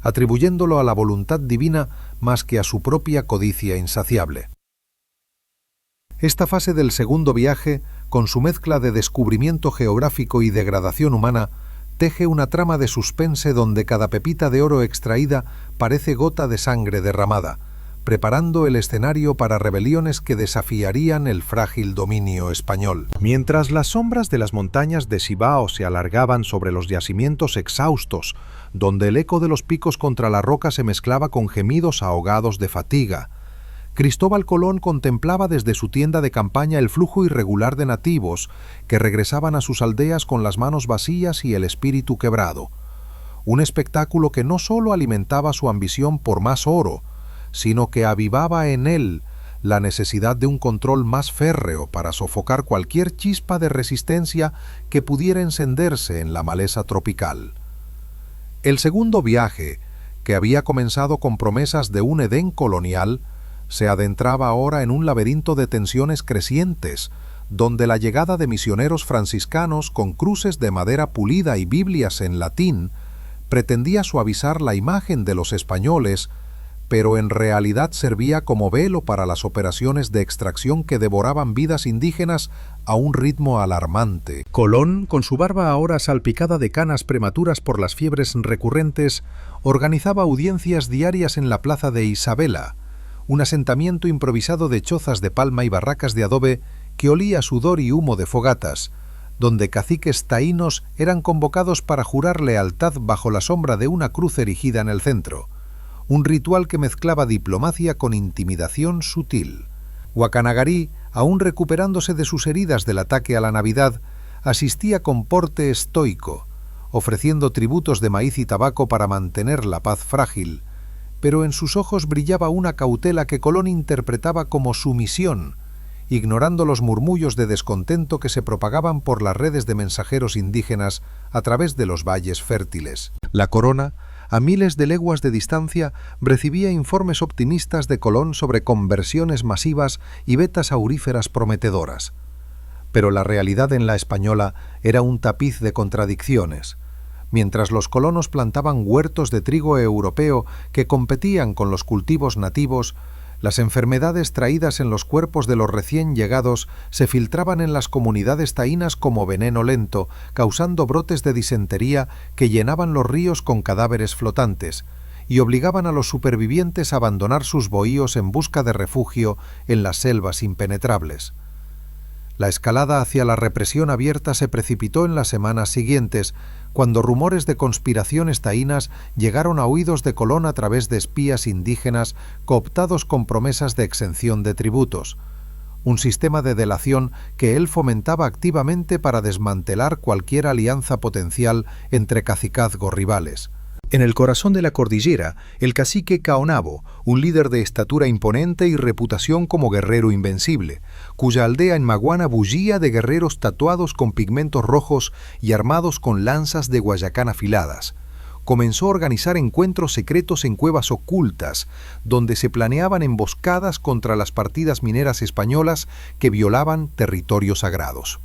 atribuyéndolo a la voluntad divina más que a su propia codicia insaciable. Esta fase del segundo viaje, con su mezcla de descubrimiento geográfico y degradación humana, teje una trama de suspense donde cada pepita de oro extraída parece gota de sangre derramada, preparando el escenario para rebeliones que desafiarían el frágil dominio español. Mientras las sombras de las montañas de Cibao se alargaban sobre los yacimientos exhaustos, donde el eco de los picos contra la roca se mezclaba con gemidos ahogados de fatiga, Cristóbal Colón contemplaba desde su tienda de campaña el flujo irregular de nativos que regresaban a sus aldeas con las manos vacías y el espíritu quebrado. Un espectáculo que no solo alimentaba su ambición por más oro, sino que avivaba en él la necesidad de un control más férreo para sofocar cualquier chispa de resistencia que pudiera encenderse en la maleza tropical. El segundo viaje, que había comenzado con promesas de un Edén colonial, se adentraba ahora en un laberinto de tensiones crecientes, donde la llegada de misioneros franciscanos con cruces de madera pulida y Biblias en latín pretendía suavizar la imagen de los españoles, pero en realidad servía como velo para las operaciones de extracción que devoraban vidas indígenas a un ritmo alarmante. Colón, con su barba ahora salpicada de canas prematuras por las fiebres recurrentes, organizaba audiencias diarias en la plaza de Isabela, un asentamiento improvisado de chozas de palma y barracas de adobe que olía a sudor y humo de fogatas, donde caciques taínos eran convocados para jurar lealtad bajo la sombra de una cruz erigida en el centro, un ritual que mezclaba diplomacia con intimidación sutil. Guacanagarí, aún recuperándose de sus heridas del ataque a la Navidad, asistía con porte estoico, ofreciendo tributos de maíz y tabaco para mantener la paz frágil, pero en sus ojos brillaba una cautela que Colón interpretaba como sumisión, ignorando los murmullos de descontento que se propagaban por las redes de mensajeros indígenas a través de los valles fértiles. La corona, a miles de leguas de distancia, recibía informes optimistas de Colón sobre conversiones masivas y vetas auríferas prometedoras. Pero la realidad en la Española era un tapiz de contradicciones. Mientras los colonos plantaban huertos de trigo europeo que competían con los cultivos nativos, Las enfermedades traídas en los cuerpos de los recién llegados se filtraban en las comunidades taínas como veneno lento, causando brotes de disentería que llenaban los ríos con cadáveres flotantes y obligaban a los supervivientes a abandonar sus bohíos en busca de refugio en las selvas impenetrables. La escalada hacia la represión abierta se precipitó en las semanas siguientes, cuando rumores de conspiraciones taínas llegaron a oídos de Colón a través de espías indígenas cooptados con promesas de exención de tributos, un sistema de delación que él fomentaba activamente para desmantelar cualquier alianza potencial entre cacicazgos rivales. En el corazón de la cordillera, el cacique Caonabo, un líder de estatura imponente y reputación como guerrero invencible, cuya aldea en Maguana bullía de guerreros tatuados con pigmentos rojos y armados con lanzas de guayacán afiladas, comenzó a organizar encuentros secretos en cuevas ocultas, donde se planeaban emboscadas contra las partidas mineras españolas que violaban territorios sagrados.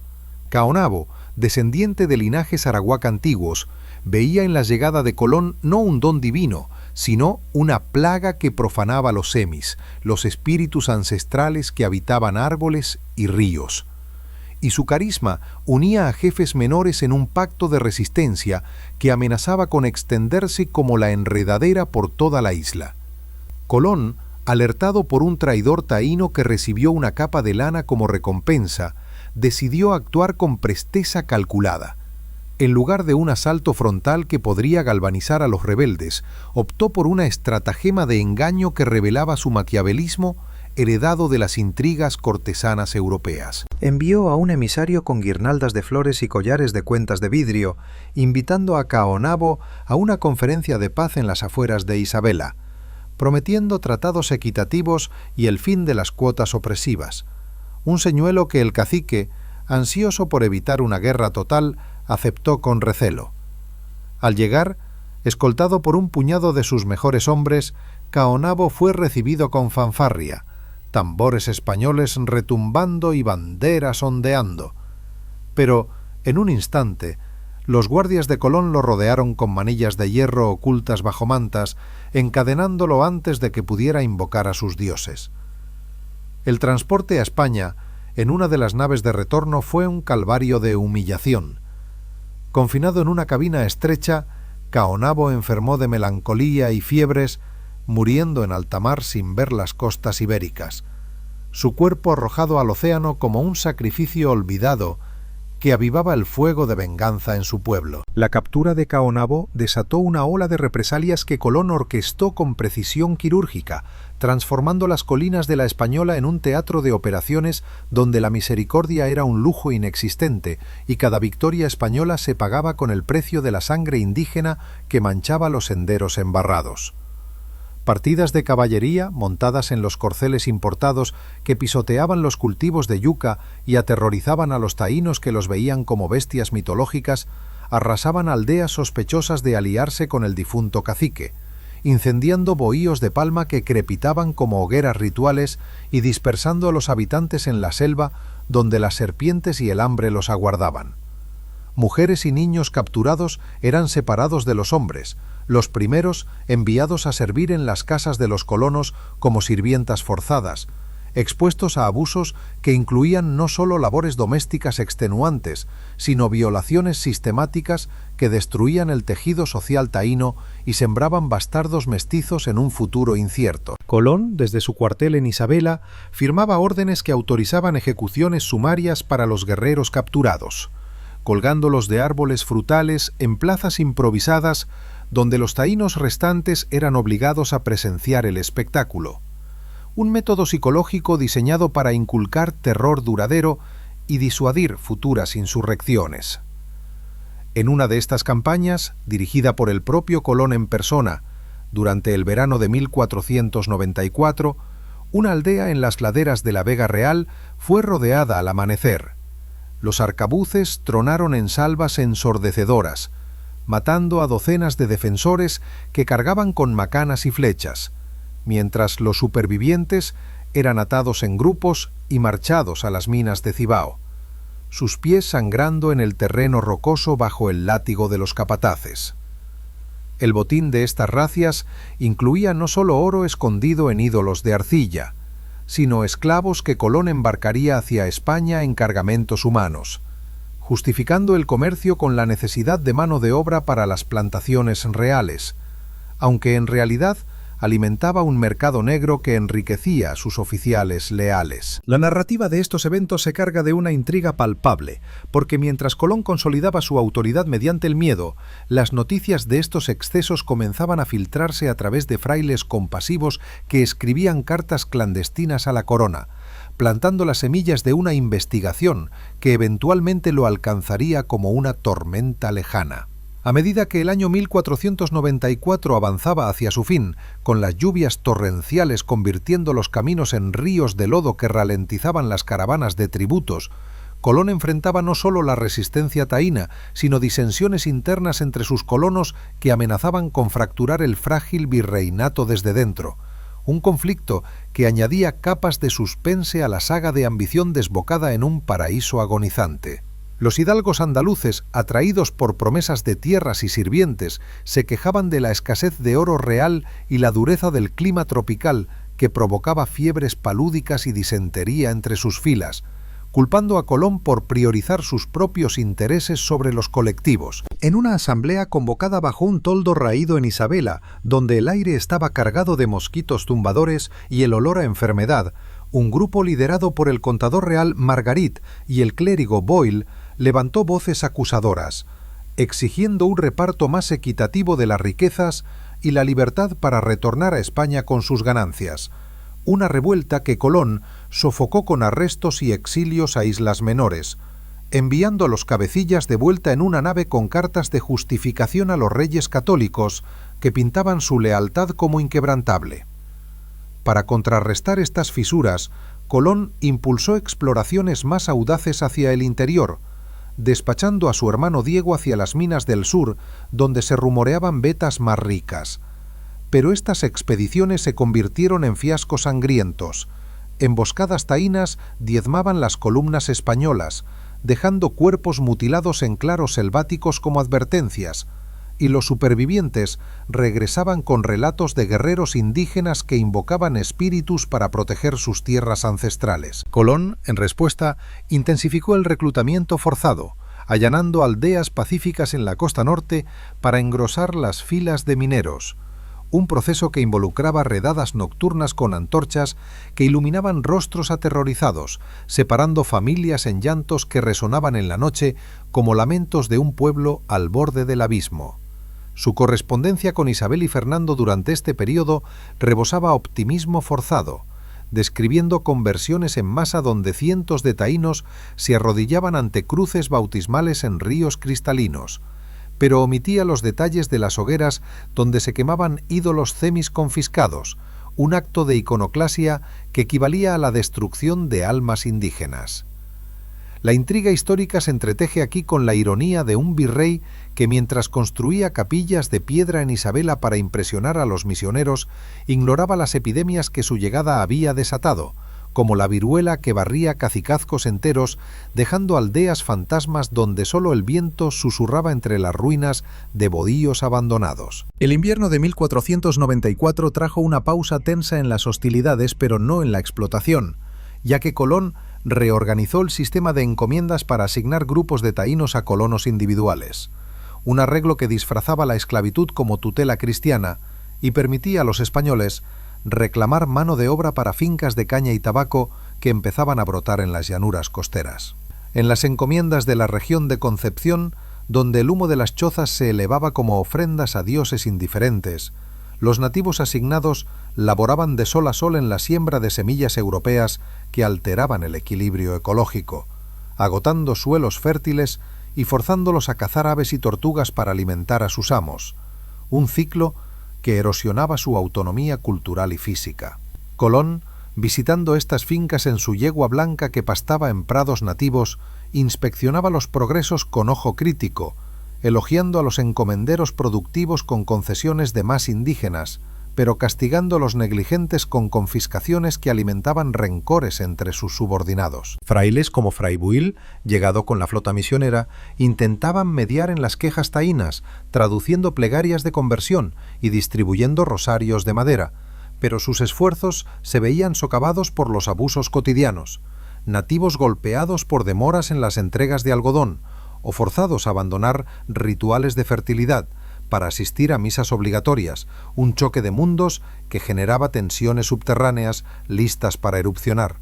Caonabo, descendiente de linajes arawak antiguos, veía en la llegada de Colón no un don divino, sino una plaga que profanaba los semis, los espíritus ancestrales que habitaban árboles y ríos. Y su carisma unía a jefes menores en un pacto de resistencia que amenazaba con extenderse como la enredadera por toda la isla. Colón, alertado por un traidor taíno que recibió una capa de lana como recompensa, decidió actuar con presteza calculada. En lugar de un asalto frontal que podría galvanizar a los rebeldes, optó por una estratagema de engaño que revelaba su maquiavelismo heredado de las intrigas cortesanas europeas. Envió a un emisario con guirnaldas de flores y collares de cuentas de vidrio, invitando a Caonabo a una conferencia de paz en las afueras de Isabela, prometiendo tratados equitativos y el fin de las cuotas opresivas. Un señuelo que el cacique, ansioso por evitar una guerra total, aceptó con recelo. Al llegar, escoltado por un puñado de sus mejores hombres, Caonabo fue recibido con fanfarria, tambores españoles retumbando y banderas ondeando. Pero, en un instante, los guardias de Colón lo rodearon con manillas de hierro ocultas bajo mantas, encadenándolo antes de que pudiera invocar a sus dioses. El transporte a España, en una de las naves de retorno, fue un calvario de humillación. Confinado en una cabina estrecha, Caonabo enfermó de melancolía y fiebres, muriendo en alta mar sin ver las costas ibéricas, su cuerpo arrojado al océano como un sacrificio olvidado que avivaba el fuego de venganza en su pueblo. La captura de Caonabo desató una ola de represalias que Colón orquestó con precisión quirúrgica, transformando las colinas de la Española en un teatro de operaciones donde la misericordia era un lujo inexistente y cada victoria española se pagaba con el precio de la sangre indígena que manchaba los senderos embarrados. Partidas de caballería, montadas en los corceles importados que pisoteaban los cultivos de yuca y aterrorizaban a los taínos que los veían como bestias mitológicas, arrasaban aldeas sospechosas de aliarse con el difunto cacique, incendiando bohíos de palma que crepitaban como hogueras rituales y dispersando a los habitantes en la selva donde las serpientes y el hambre los aguardaban. Mujeres y niños capturados eran separados de los hombres, los primeros enviados a servir en las casas de los colonos como sirvientas forzadas, expuestos a abusos que incluían no solo labores domésticas extenuantes, sino violaciones sistemáticas que destruían el tejido social taíno y sembraban bastardos mestizos en un futuro incierto. Colón, desde su cuartel en Isabela, firmaba órdenes que autorizaban ejecuciones sumarias para los guerreros capturados, colgándolos de árboles frutales en plazas improvisadas donde los taínos restantes eran obligados a presenciar el espectáculo. Un método psicológico diseñado para inculcar terror duradero y disuadir futuras insurrecciones. En una de estas campañas, dirigida por el propio Colón en persona, durante el verano de 1494, una aldea en las laderas de la Vega Real fue rodeada al amanecer. Los arcabuces tronaron en salvas ensordecedoras, matando a docenas de defensores que cargaban con macanas y flechas, mientras los supervivientes eran atados en grupos y marchados a las minas de Cibao, sus pies sangrando en el terreno rocoso bajo el látigo de los capataces. El botín de estas racias incluía no solo oro escondido en ídolos de arcilla, sino esclavos que Colón embarcaría hacia España en cargamentos humanos, justificando el comercio con la necesidad de mano de obra para las plantaciones reales, aunque en realidad alimentaba un mercado negro que enriquecía a sus oficiales leales. La narrativa de estos eventos se carga de una intriga palpable, porque mientras Colón consolidaba su autoridad mediante el miedo, las noticias de estos excesos comenzaban a filtrarse a través de frailes compasivos que escribían cartas clandestinas a la corona, plantando las semillas de una investigación que eventualmente lo alcanzaría como una tormenta lejana. A medida que el año 1494 avanzaba hacia su fin, con las lluvias torrenciales convirtiendo los caminos en ríos de lodo que ralentizaban las caravanas de tributos, Colón enfrentaba no solo la resistencia taína, sino disensiones internas entre sus colonos que amenazaban con fracturar el frágil virreinato desde dentro. Un conflicto que añadía capas de suspense a la saga de ambición desbocada en un paraíso agonizante. Los hidalgos andaluces, atraídos por promesas de tierras y sirvientes, se quejaban de la escasez de oro real y la dureza del clima tropical que provocaba fiebres palúdicas y disentería entre sus filas, culpando a Colón por priorizar sus propios intereses sobre los colectivos. En una asamblea convocada bajo un toldo raído en Isabela, donde el aire estaba cargado de mosquitos tumbadores y el olor a enfermedad, un grupo liderado por el contador real Margarit y el clérigo Boyle levantó voces acusadoras, exigiendo un reparto más equitativo de las riquezas y la libertad para retornar a España con sus ganancias, una revuelta que Colón sofocó con arrestos y exilios a islas menores, enviando a los cabecillas de vuelta en una nave con cartas de justificación a los reyes católicos que pintaban su lealtad como inquebrantable. Para contrarrestar estas fisuras, Colón impulsó exploraciones más audaces hacia el interior, despachando a su hermano Diego hacia las minas del sur, donde se rumoreaban vetas más ricas. Pero estas expediciones se convirtieron en fiascos sangrientos. Emboscadas taínas diezmaban las columnas españolas, dejando cuerpos mutilados en claros selváticos como advertencias, y los supervivientes regresaban con relatos de guerreros indígenas que invocaban espíritus para proteger sus tierras ancestrales. Colón, en respuesta, intensificó el reclutamiento forzado, allanando aldeas pacíficas en la costa norte para engrosar las filas de mineros, un proceso que involucraba redadas nocturnas con antorchas que iluminaban rostros aterrorizados, separando familias en llantos que resonaban en la noche como lamentos de un pueblo al borde del abismo. Su correspondencia con Isabel y Fernando durante este periodo rebosaba optimismo forzado, describiendo conversiones en masa donde cientos de taínos se arrodillaban ante cruces bautismales en ríos cristalinos, pero omitía los detalles de las hogueras donde se quemaban ídolos cemis confiscados, un acto de iconoclasia que equivalía a la destrucción de almas indígenas. La intriga histórica se entreteje aquí con la ironía de un virrey que, mientras construía capillas de piedra en Isabela para impresionar a los misioneros, ignoraba las epidemias que su llegada había desatado, como la viruela que barría cacicazgos enteros, dejando aldeas fantasmas donde solo el viento susurraba entre las ruinas de bohíos abandonados. El invierno de 1494 trajo una pausa tensa en las hostilidades, pero no en la explotación, ya que Colón reorganizó el sistema de encomiendas para asignar grupos de taínos a colonos individuales, un arreglo que disfrazaba la esclavitud como tutela cristiana y permitía a los españoles reclamar mano de obra para fincas de caña y tabaco que empezaban a brotar en las llanuras costeras. En las encomiendas de la región de Concepción, donde el humo de las chozas se elevaba como ofrendas a dioses indiferentes, los nativos asignados laboraban de sol a sol en la siembra de semillas europeas que alteraban el equilibrio ecológico, agotando suelos fértiles y forzándolos a cazar aves y tortugas para alimentar a sus amos, un ciclo que erosionaba su autonomía cultural y física. Colón, visitando estas fincas en su yegua blanca que pastaba en prados nativos, inspeccionaba los progresos con ojo crítico, elogiando a los encomenderos productivos con concesiones de más indígenas, pero castigando a los negligentes con confiscaciones que alimentaban rencores entre sus subordinados. Frailes como Fray Buil, llegado con la flota misionera, intentaban mediar en las quejas taínas, traduciendo plegarias de conversión y distribuyendo rosarios de madera, pero sus esfuerzos se veían socavados por los abusos cotidianos, nativos golpeados por demoras en las entregas de algodón o forzados a abandonar rituales de fertilidad para asistir a misas obligatorias, un choque de mundos que generaba tensiones subterráneas listas para erupcionar.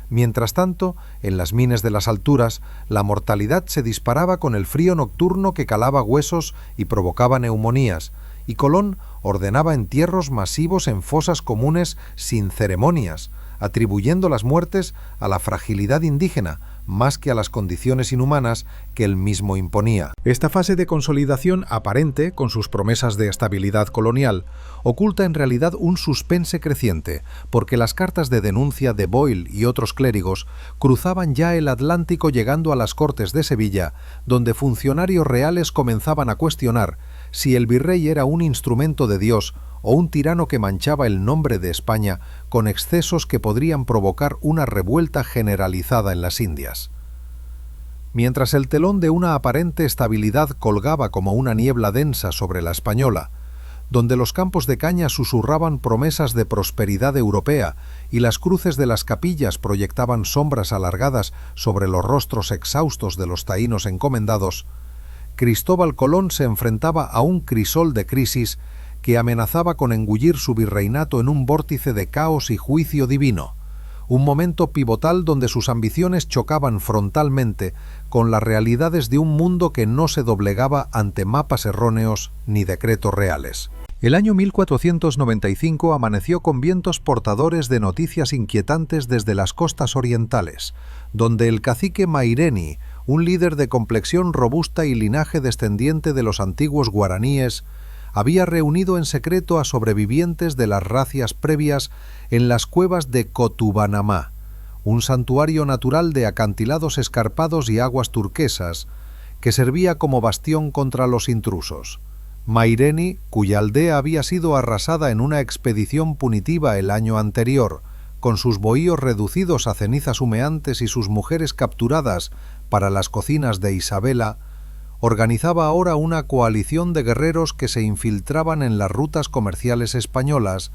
Mientras tanto, en las mines de las alturas, la mortalidad se disparaba con el frío nocturno que calaba huesos y provocaba neumonías, y Colón ordenaba entierros masivos en fosas comunes sin ceremonias, atribuyendo las muertes a la fragilidad indígena, más que a las condiciones inhumanas que él mismo imponía. Esta fase de consolidación aparente, con sus promesas de estabilidad colonial, oculta en realidad un suspense creciente, porque las cartas de denuncia de Boyle y otros clérigos cruzaban ya el Atlántico llegando a las Cortes de Sevilla, donde funcionarios reales comenzaban a cuestionar si el virrey era un instrumento de Dios o un tirano que manchaba el nombre de España con excesos que podrían provocar una revuelta generalizada en las Indias. Mientras el telón de una aparente estabilidad colgaba como una niebla densa sobre la española, donde los campos de caña susurraban promesas de prosperidad europea y las cruces de las capillas proyectaban sombras alargadas sobre los rostros exhaustos de los taínos encomendados, Cristóbal Colón se enfrentaba a un crisol de crisis que amenazaba con engullir su virreinato en un vórtice de caos y juicio divino, un momento pivotal donde sus ambiciones chocaban frontalmente con las realidades de un mundo que no se doblegaba ante mapas erróneos ni decretos reales. El año 1495 amaneció con vientos portadores de noticias inquietantes desde las costas orientales, donde el cacique Maireni, un líder de complexión robusta y linaje descendiente de los antiguos guaraníes, había reunido en secreto a sobrevivientes de las racias previas en las cuevas de Cotubanamá, un santuario natural de acantilados escarpados y aguas turquesas, que servía como bastión contra los intrusos. Maireni, cuya aldea había sido arrasada en una expedición punitiva el año anterior, con sus bohíos reducidos a cenizas humeantes y sus mujeres capturadas para las cocinas de Isabela, organizaba ahora una coalición de guerreros que se infiltraban en las rutas comerciales españolas,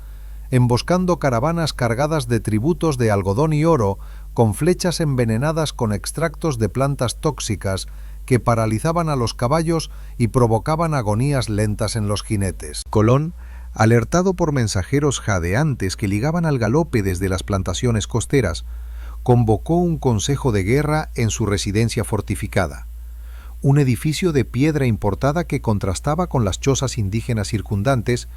emboscando caravanas cargadas de tributos de algodón y oro, con flechas envenenadas con extractos de plantas tóxicas que paralizaban a los caballos y provocaban agonías lentas en los jinetes. Colón, alertado por mensajeros jadeantes que ligaban al galope desde las plantaciones costeras, convocó un consejo de guerra en su residencia fortificada, un edificio de piedra importada que contrastaba con las chozas indígenas circundantes,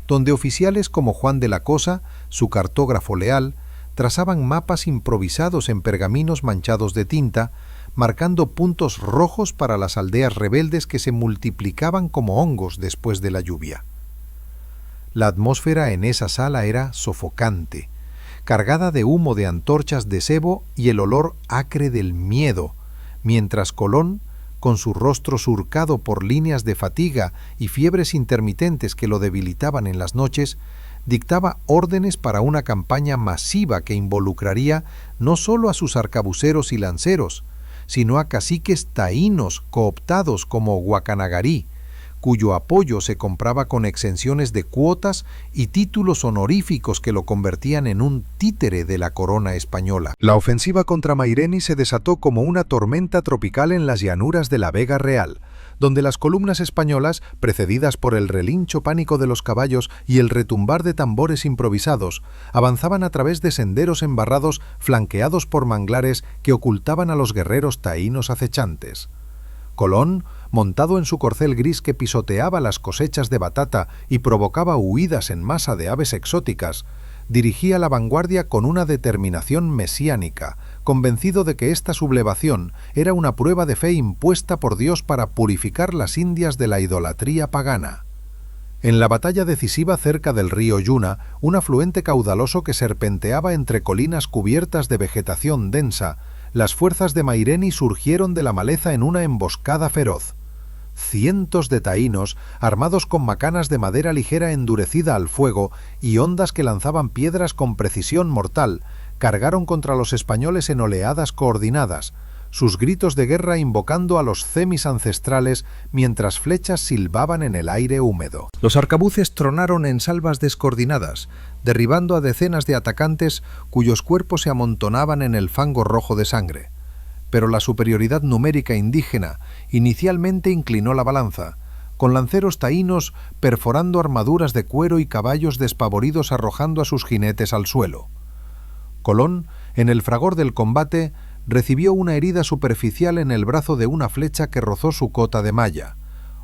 donde oficiales como Juan de la Cosa, su cartógrafo leal, trazaban mapas improvisados en pergaminos manchados de tinta, marcando puntos rojos para las aldeas rebeldes que se multiplicaban como hongos después de la lluvia. La atmósfera en esa sala era sofocante, cargada de humo de antorchas de sebo y el olor acre del miedo, mientras Colón, con su rostro surcado por líneas de fatiga y fiebres intermitentes que lo debilitaban en las noches, dictaba órdenes para una campaña masiva que involucraría no solo a sus arcabuceros y lanceros, sino a caciques taínos cooptados como Guacanagarí, cuyo apoyo se compraba con exenciones de cuotas y títulos honoríficos que lo convertían en un títere de la corona española. La ofensiva contra Maireni se desató como una tormenta tropical en las llanuras de la Vega Real, donde las columnas españolas, precedidas por el relincho pánico de los caballos y el retumbar de tambores improvisados, avanzaban a través de senderos embarrados flanqueados por manglares que ocultaban a los guerreros taínos acechantes. Colón, montado en su corcel gris que pisoteaba las cosechas de batata y provocaba huidas en masa de aves exóticas, dirigía la vanguardia con una determinación mesiánica, convencido de que esta sublevación era una prueba de fe impuesta por Dios para purificar las Indias de la idolatría pagana. En la batalla decisiva cerca del río Yuna, un afluente caudaloso que serpenteaba entre colinas cubiertas de vegetación densa, las fuerzas de Maireni surgieron de la maleza en una emboscada feroz. cientos de taínos, armados con macanas de madera ligera endurecida al fuego y hondas que lanzaban piedras con precisión mortal, cargaron contra los españoles en oleadas coordinadas, sus gritos de guerra invocando a los cemis ancestrales mientras flechas silbaban en el aire húmedo. Los arcabuces tronaron en salvas descoordinadas, derribando a decenas de atacantes cuyos cuerpos se amontonaban en el fango rojo de sangre. Pero la superioridad numérica indígena inicialmente inclinó la balanza, con lanceros taínos perforando armaduras de cuero y caballos despavoridos arrojando a sus jinetes al suelo. Colón, en el fragor del combate, recibió una herida superficial en el brazo de una flecha que rozó su cota de malla,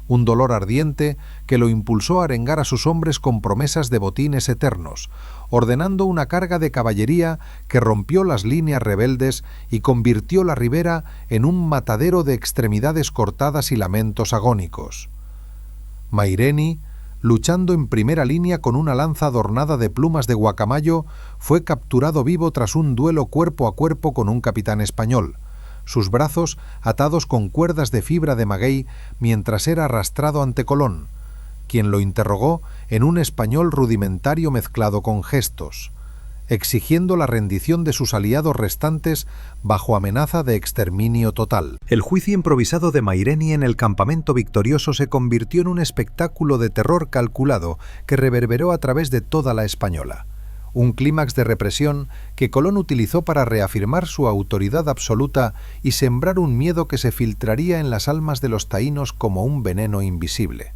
un dolor ardiente que lo impulsó a arengar a sus hombres con promesas de botines eternos, ordenando una carga de caballería que rompió las líneas rebeldes y convirtió la ribera en un matadero de extremidades cortadas y lamentos agónicos. Maireni, luchando en primera línea con una lanza adornada de plumas de guacamayo, fue capturado vivo tras un duelo cuerpo a cuerpo con un capitán español, sus brazos atados con cuerdas de fibra de maguey mientras era arrastrado ante Colón, quien lo interrogó en un español rudimentario mezclado con gestos, exigiendo la rendición de sus aliados restantes bajo amenaza de exterminio total. El juicio improvisado de Maireni en el campamento victorioso se convirtió en un espectáculo de terror calculado que reverberó a través de toda la Española. Un clímax de represión que Colón utilizó para reafirmar su autoridad absoluta y sembrar un miedo que se filtraría en las almas de los taínos como un veneno invisible.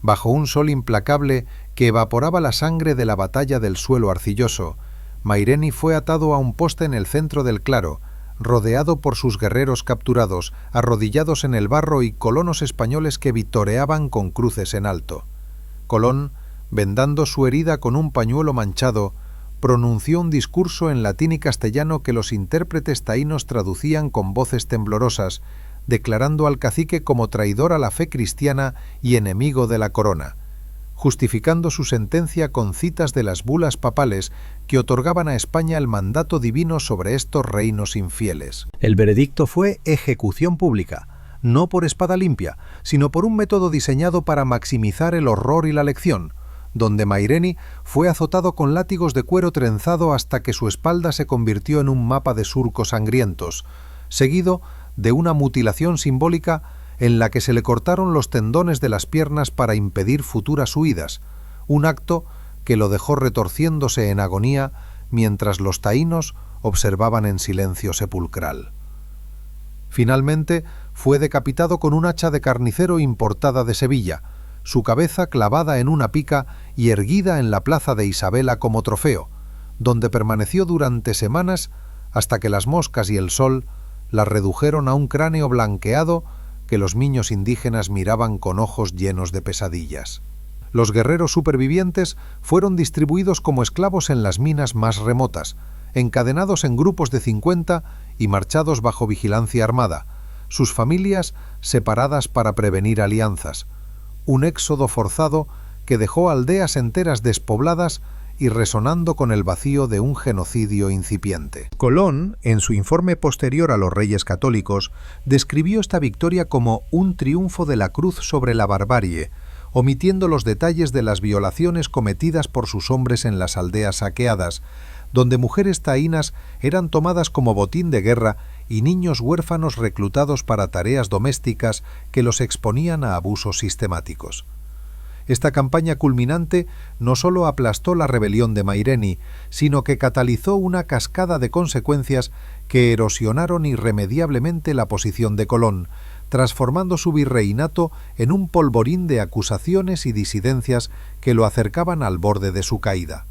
Bajo un sol implacable que evaporaba la sangre de la batalla del suelo arcilloso, Maireni fue atado a un poste en el centro del claro, rodeado por sus guerreros capturados, arrodillados en el barro y colonos españoles que vitoreaban con cruces en alto. Colón, vendando su herida con un pañuelo manchado, pronunció un discurso en latín y castellano que los intérpretes taínos traducían con voces temblorosas, declarando al cacique como traidor a la fe cristiana y enemigo de la corona, justificando su sentencia con citas de las bulas papales que otorgaban a España el mandato divino sobre estos reinos infieles. El veredicto fue ejecución pública, no por espada limpia, sino por un método diseñado para maximizar el horror y la lección, donde Maireni fue azotado con látigos de cuero trenzado hasta que su espalda se convirtió en un mapa de surcos sangrientos, seguido de una mutilación simbólica en la que se le cortaron los tendones de las piernas para impedir futuras huidas, un acto que lo dejó retorciéndose en agonía mientras los taínos observaban en silencio sepulcral. Finalmente fue decapitado con un hacha de carnicero importada de Sevilla, su cabeza clavada en una pica y erguida en la plaza de Isabela como trofeo, donde permaneció durante semanas hasta que las moscas y el sol la redujeron a un cráneo blanqueado que los niños indígenas miraban con ojos llenos de pesadillas. Los guerreros supervivientes fueron distribuidos como esclavos en las minas más remotas, encadenados en grupos de 50 y marchados bajo vigilancia armada, sus familias separadas para prevenir alianzas. Un éxodo forzado que dejó aldeas enteras despobladas y resonando con el vacío de un genocidio incipiente. Colón, en su informe posterior a los Reyes Católicos, describió esta victoria como un triunfo de la cruz sobre la barbarie, omitiendo los detalles de las violaciones cometidas por sus hombres en las aldeas saqueadas, donde mujeres taínas eran tomadas como botín de guerra y niños huérfanos reclutados para tareas domésticas que los exponían a abusos sistemáticos. Esta campaña culminante no solo aplastó la rebelión de Maireni, sino que catalizó una cascada de consecuencias que erosionaron irremediablemente la posición de Colón, transformando su virreinato en un polvorín de acusaciones y disidencias que lo acercaban al borde de su caída.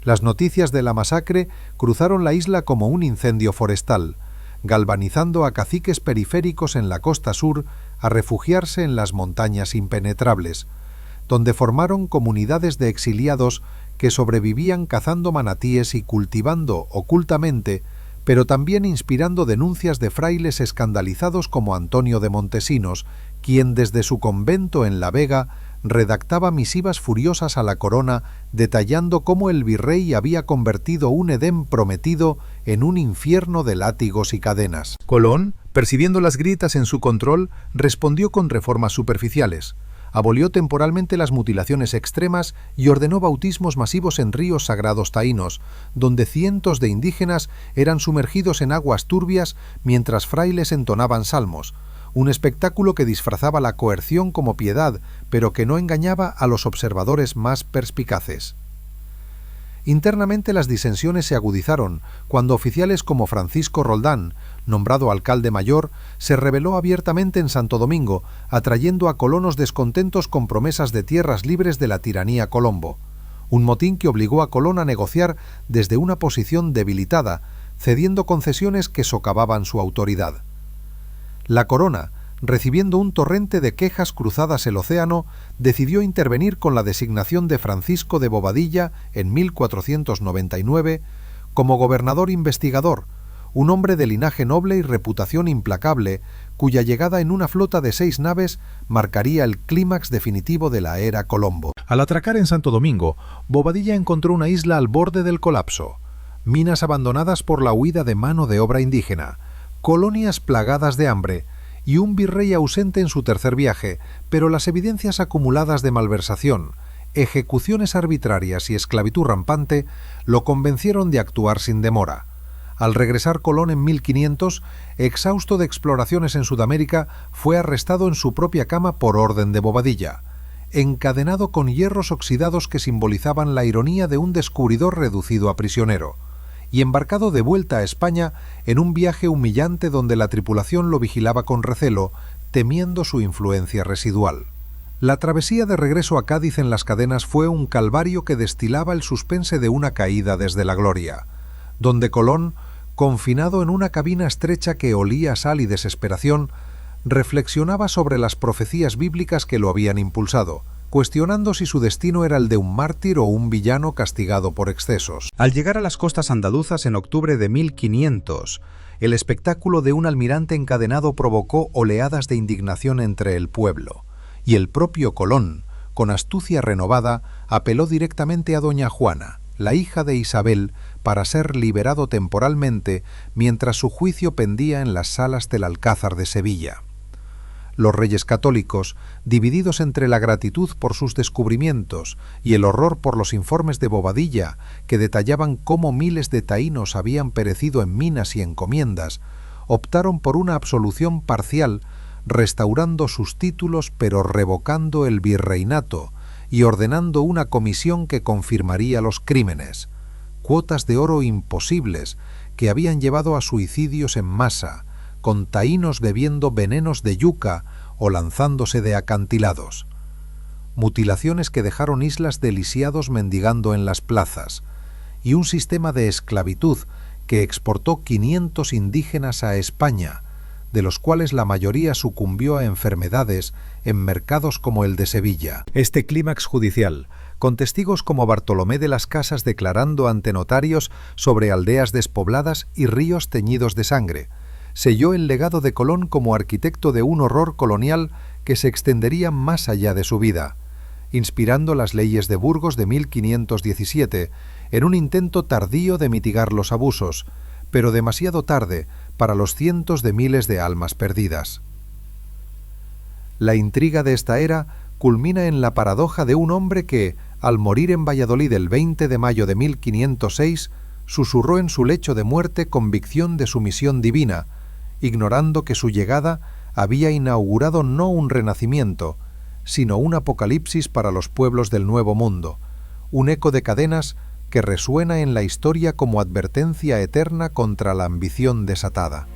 Las noticias de la masacre cruzaron la isla como un incendio forestal, galvanizando a caciques periféricos en la costa sur a refugiarse en las montañas impenetrables, donde formaron comunidades de exiliados que sobrevivían cazando manatíes y cultivando ocultamente, pero también inspirando denuncias de frailes escandalizados como Antonio de Montesinos, quien desde su convento en La Vega redactaba misivas furiosas a la corona detallando cómo el virrey había convertido un Edén prometido en un infierno de látigos y cadenas. Colón, percibiendo las grietas en su control, respondió con reformas superficiales. Abolió temporalmente las mutilaciones extremas y ordenó bautismos masivos en ríos sagrados taínos, donde cientos de indígenas eran sumergidos en aguas turbias mientras frailes entonaban salmos, un espectáculo que disfrazaba la coerción como piedad, pero que no engañaba a los observadores más perspicaces. Internamente las disensiones se agudizaron cuando oficiales como Francisco Roldán, nombrado alcalde mayor, se rebeló abiertamente en Santo Domingo, atrayendo a colonos descontentos con promesas de tierras libres de la tiranía Colombo. Un motín que obligó a Colón a negociar desde una posición debilitada, cediendo concesiones que socavaban su autoridad. La corona, recibiendo un torrente de quejas cruzadas el océano, decidió intervenir con la designación de Francisco de Bobadilla en 1499 como gobernador investigador, un hombre de linaje noble y reputación implacable, cuya llegada en una flota de 6 naves marcaría el clímax definitivo de la era Colombo. Al atracar en Santo Domingo, Bobadilla encontró una isla al borde del colapso, minas abandonadas por la huida de mano de obra indígena, colonias plagadas de hambre y un virrey ausente en su tercer viaje, pero las evidencias acumuladas de malversación, ejecuciones arbitrarias y esclavitud rampante lo convencieron de actuar sin demora. Al regresar Colón en 1500, exhausto de exploraciones en Sudamérica, fue arrestado en su propia cama por orden de Bobadilla, encadenado con hierros oxidados que simbolizaban la ironía de un descubridor reducido a prisionero, y embarcado de vuelta a España en un viaje humillante donde la tripulación lo vigilaba con recelo, temiendo su influencia residual. La travesía de regreso a Cádiz en las cadenas fue un calvario que destilaba el suspense de una caída desde la gloria, donde Colón, confinado en una cabina estrecha que olía a sal y desesperación, reflexionaba sobre las profecías bíblicas que lo habían impulsado, cuestionando si su destino era el de un mártir o un villano castigado por excesos. Al llegar a las costas andaluzas en octubre de 1500, el espectáculo de un almirante encadenado provocó oleadas de indignación entre el pueblo, y el propio Colón, con astucia renovada, apeló directamente a doña Juana, la hija de Isabel, para ser liberado temporalmente mientras su juicio pendía en las salas del Alcázar de Sevilla. Los reyes católicos, divididos entre la gratitud por sus descubrimientos y el horror por los informes de Bobadilla, que detallaban cómo miles de taínos habían perecido en minas y encomiendas, optaron por una absolución parcial, restaurando sus títulos pero revocando el virreinato y ordenando una comisión que confirmaría los crímenes, cuotas de oro imposibles que habían llevado a suicidios en masa, con taínos bebiendo venenos de yuca o lanzándose de acantilados. Mutilaciones que dejaron islas de lisiados mendigando en las plazas, y un sistema de esclavitud que exportó 500 indígenas a España, de los cuales la mayoría sucumbió a enfermedades en mercados como el de Sevilla. Este clímax judicial, con testigos como Bartolomé de las Casas declarando ante notarios sobre aldeas despobladas y ríos teñidos de sangre, selló el legado de Colón como arquitecto de un horror colonial que se extendería más allá de su vida, inspirando las leyes de Burgos de 1517 en un intento tardío de mitigar los abusos, pero demasiado tarde para los cientos de miles de almas perdidas. La intriga de esta era culmina en la paradoja de un hombre que, al morir en Valladolid el 20 de mayo de 1506, susurró en su lecho de muerte convicción de su misión divina, ignorando que su llegada había inaugurado no un renacimiento, sino un apocalipsis para los pueblos del Nuevo Mundo, un eco de cadenas que resuena en la historia como advertencia eterna contra la ambición desatada.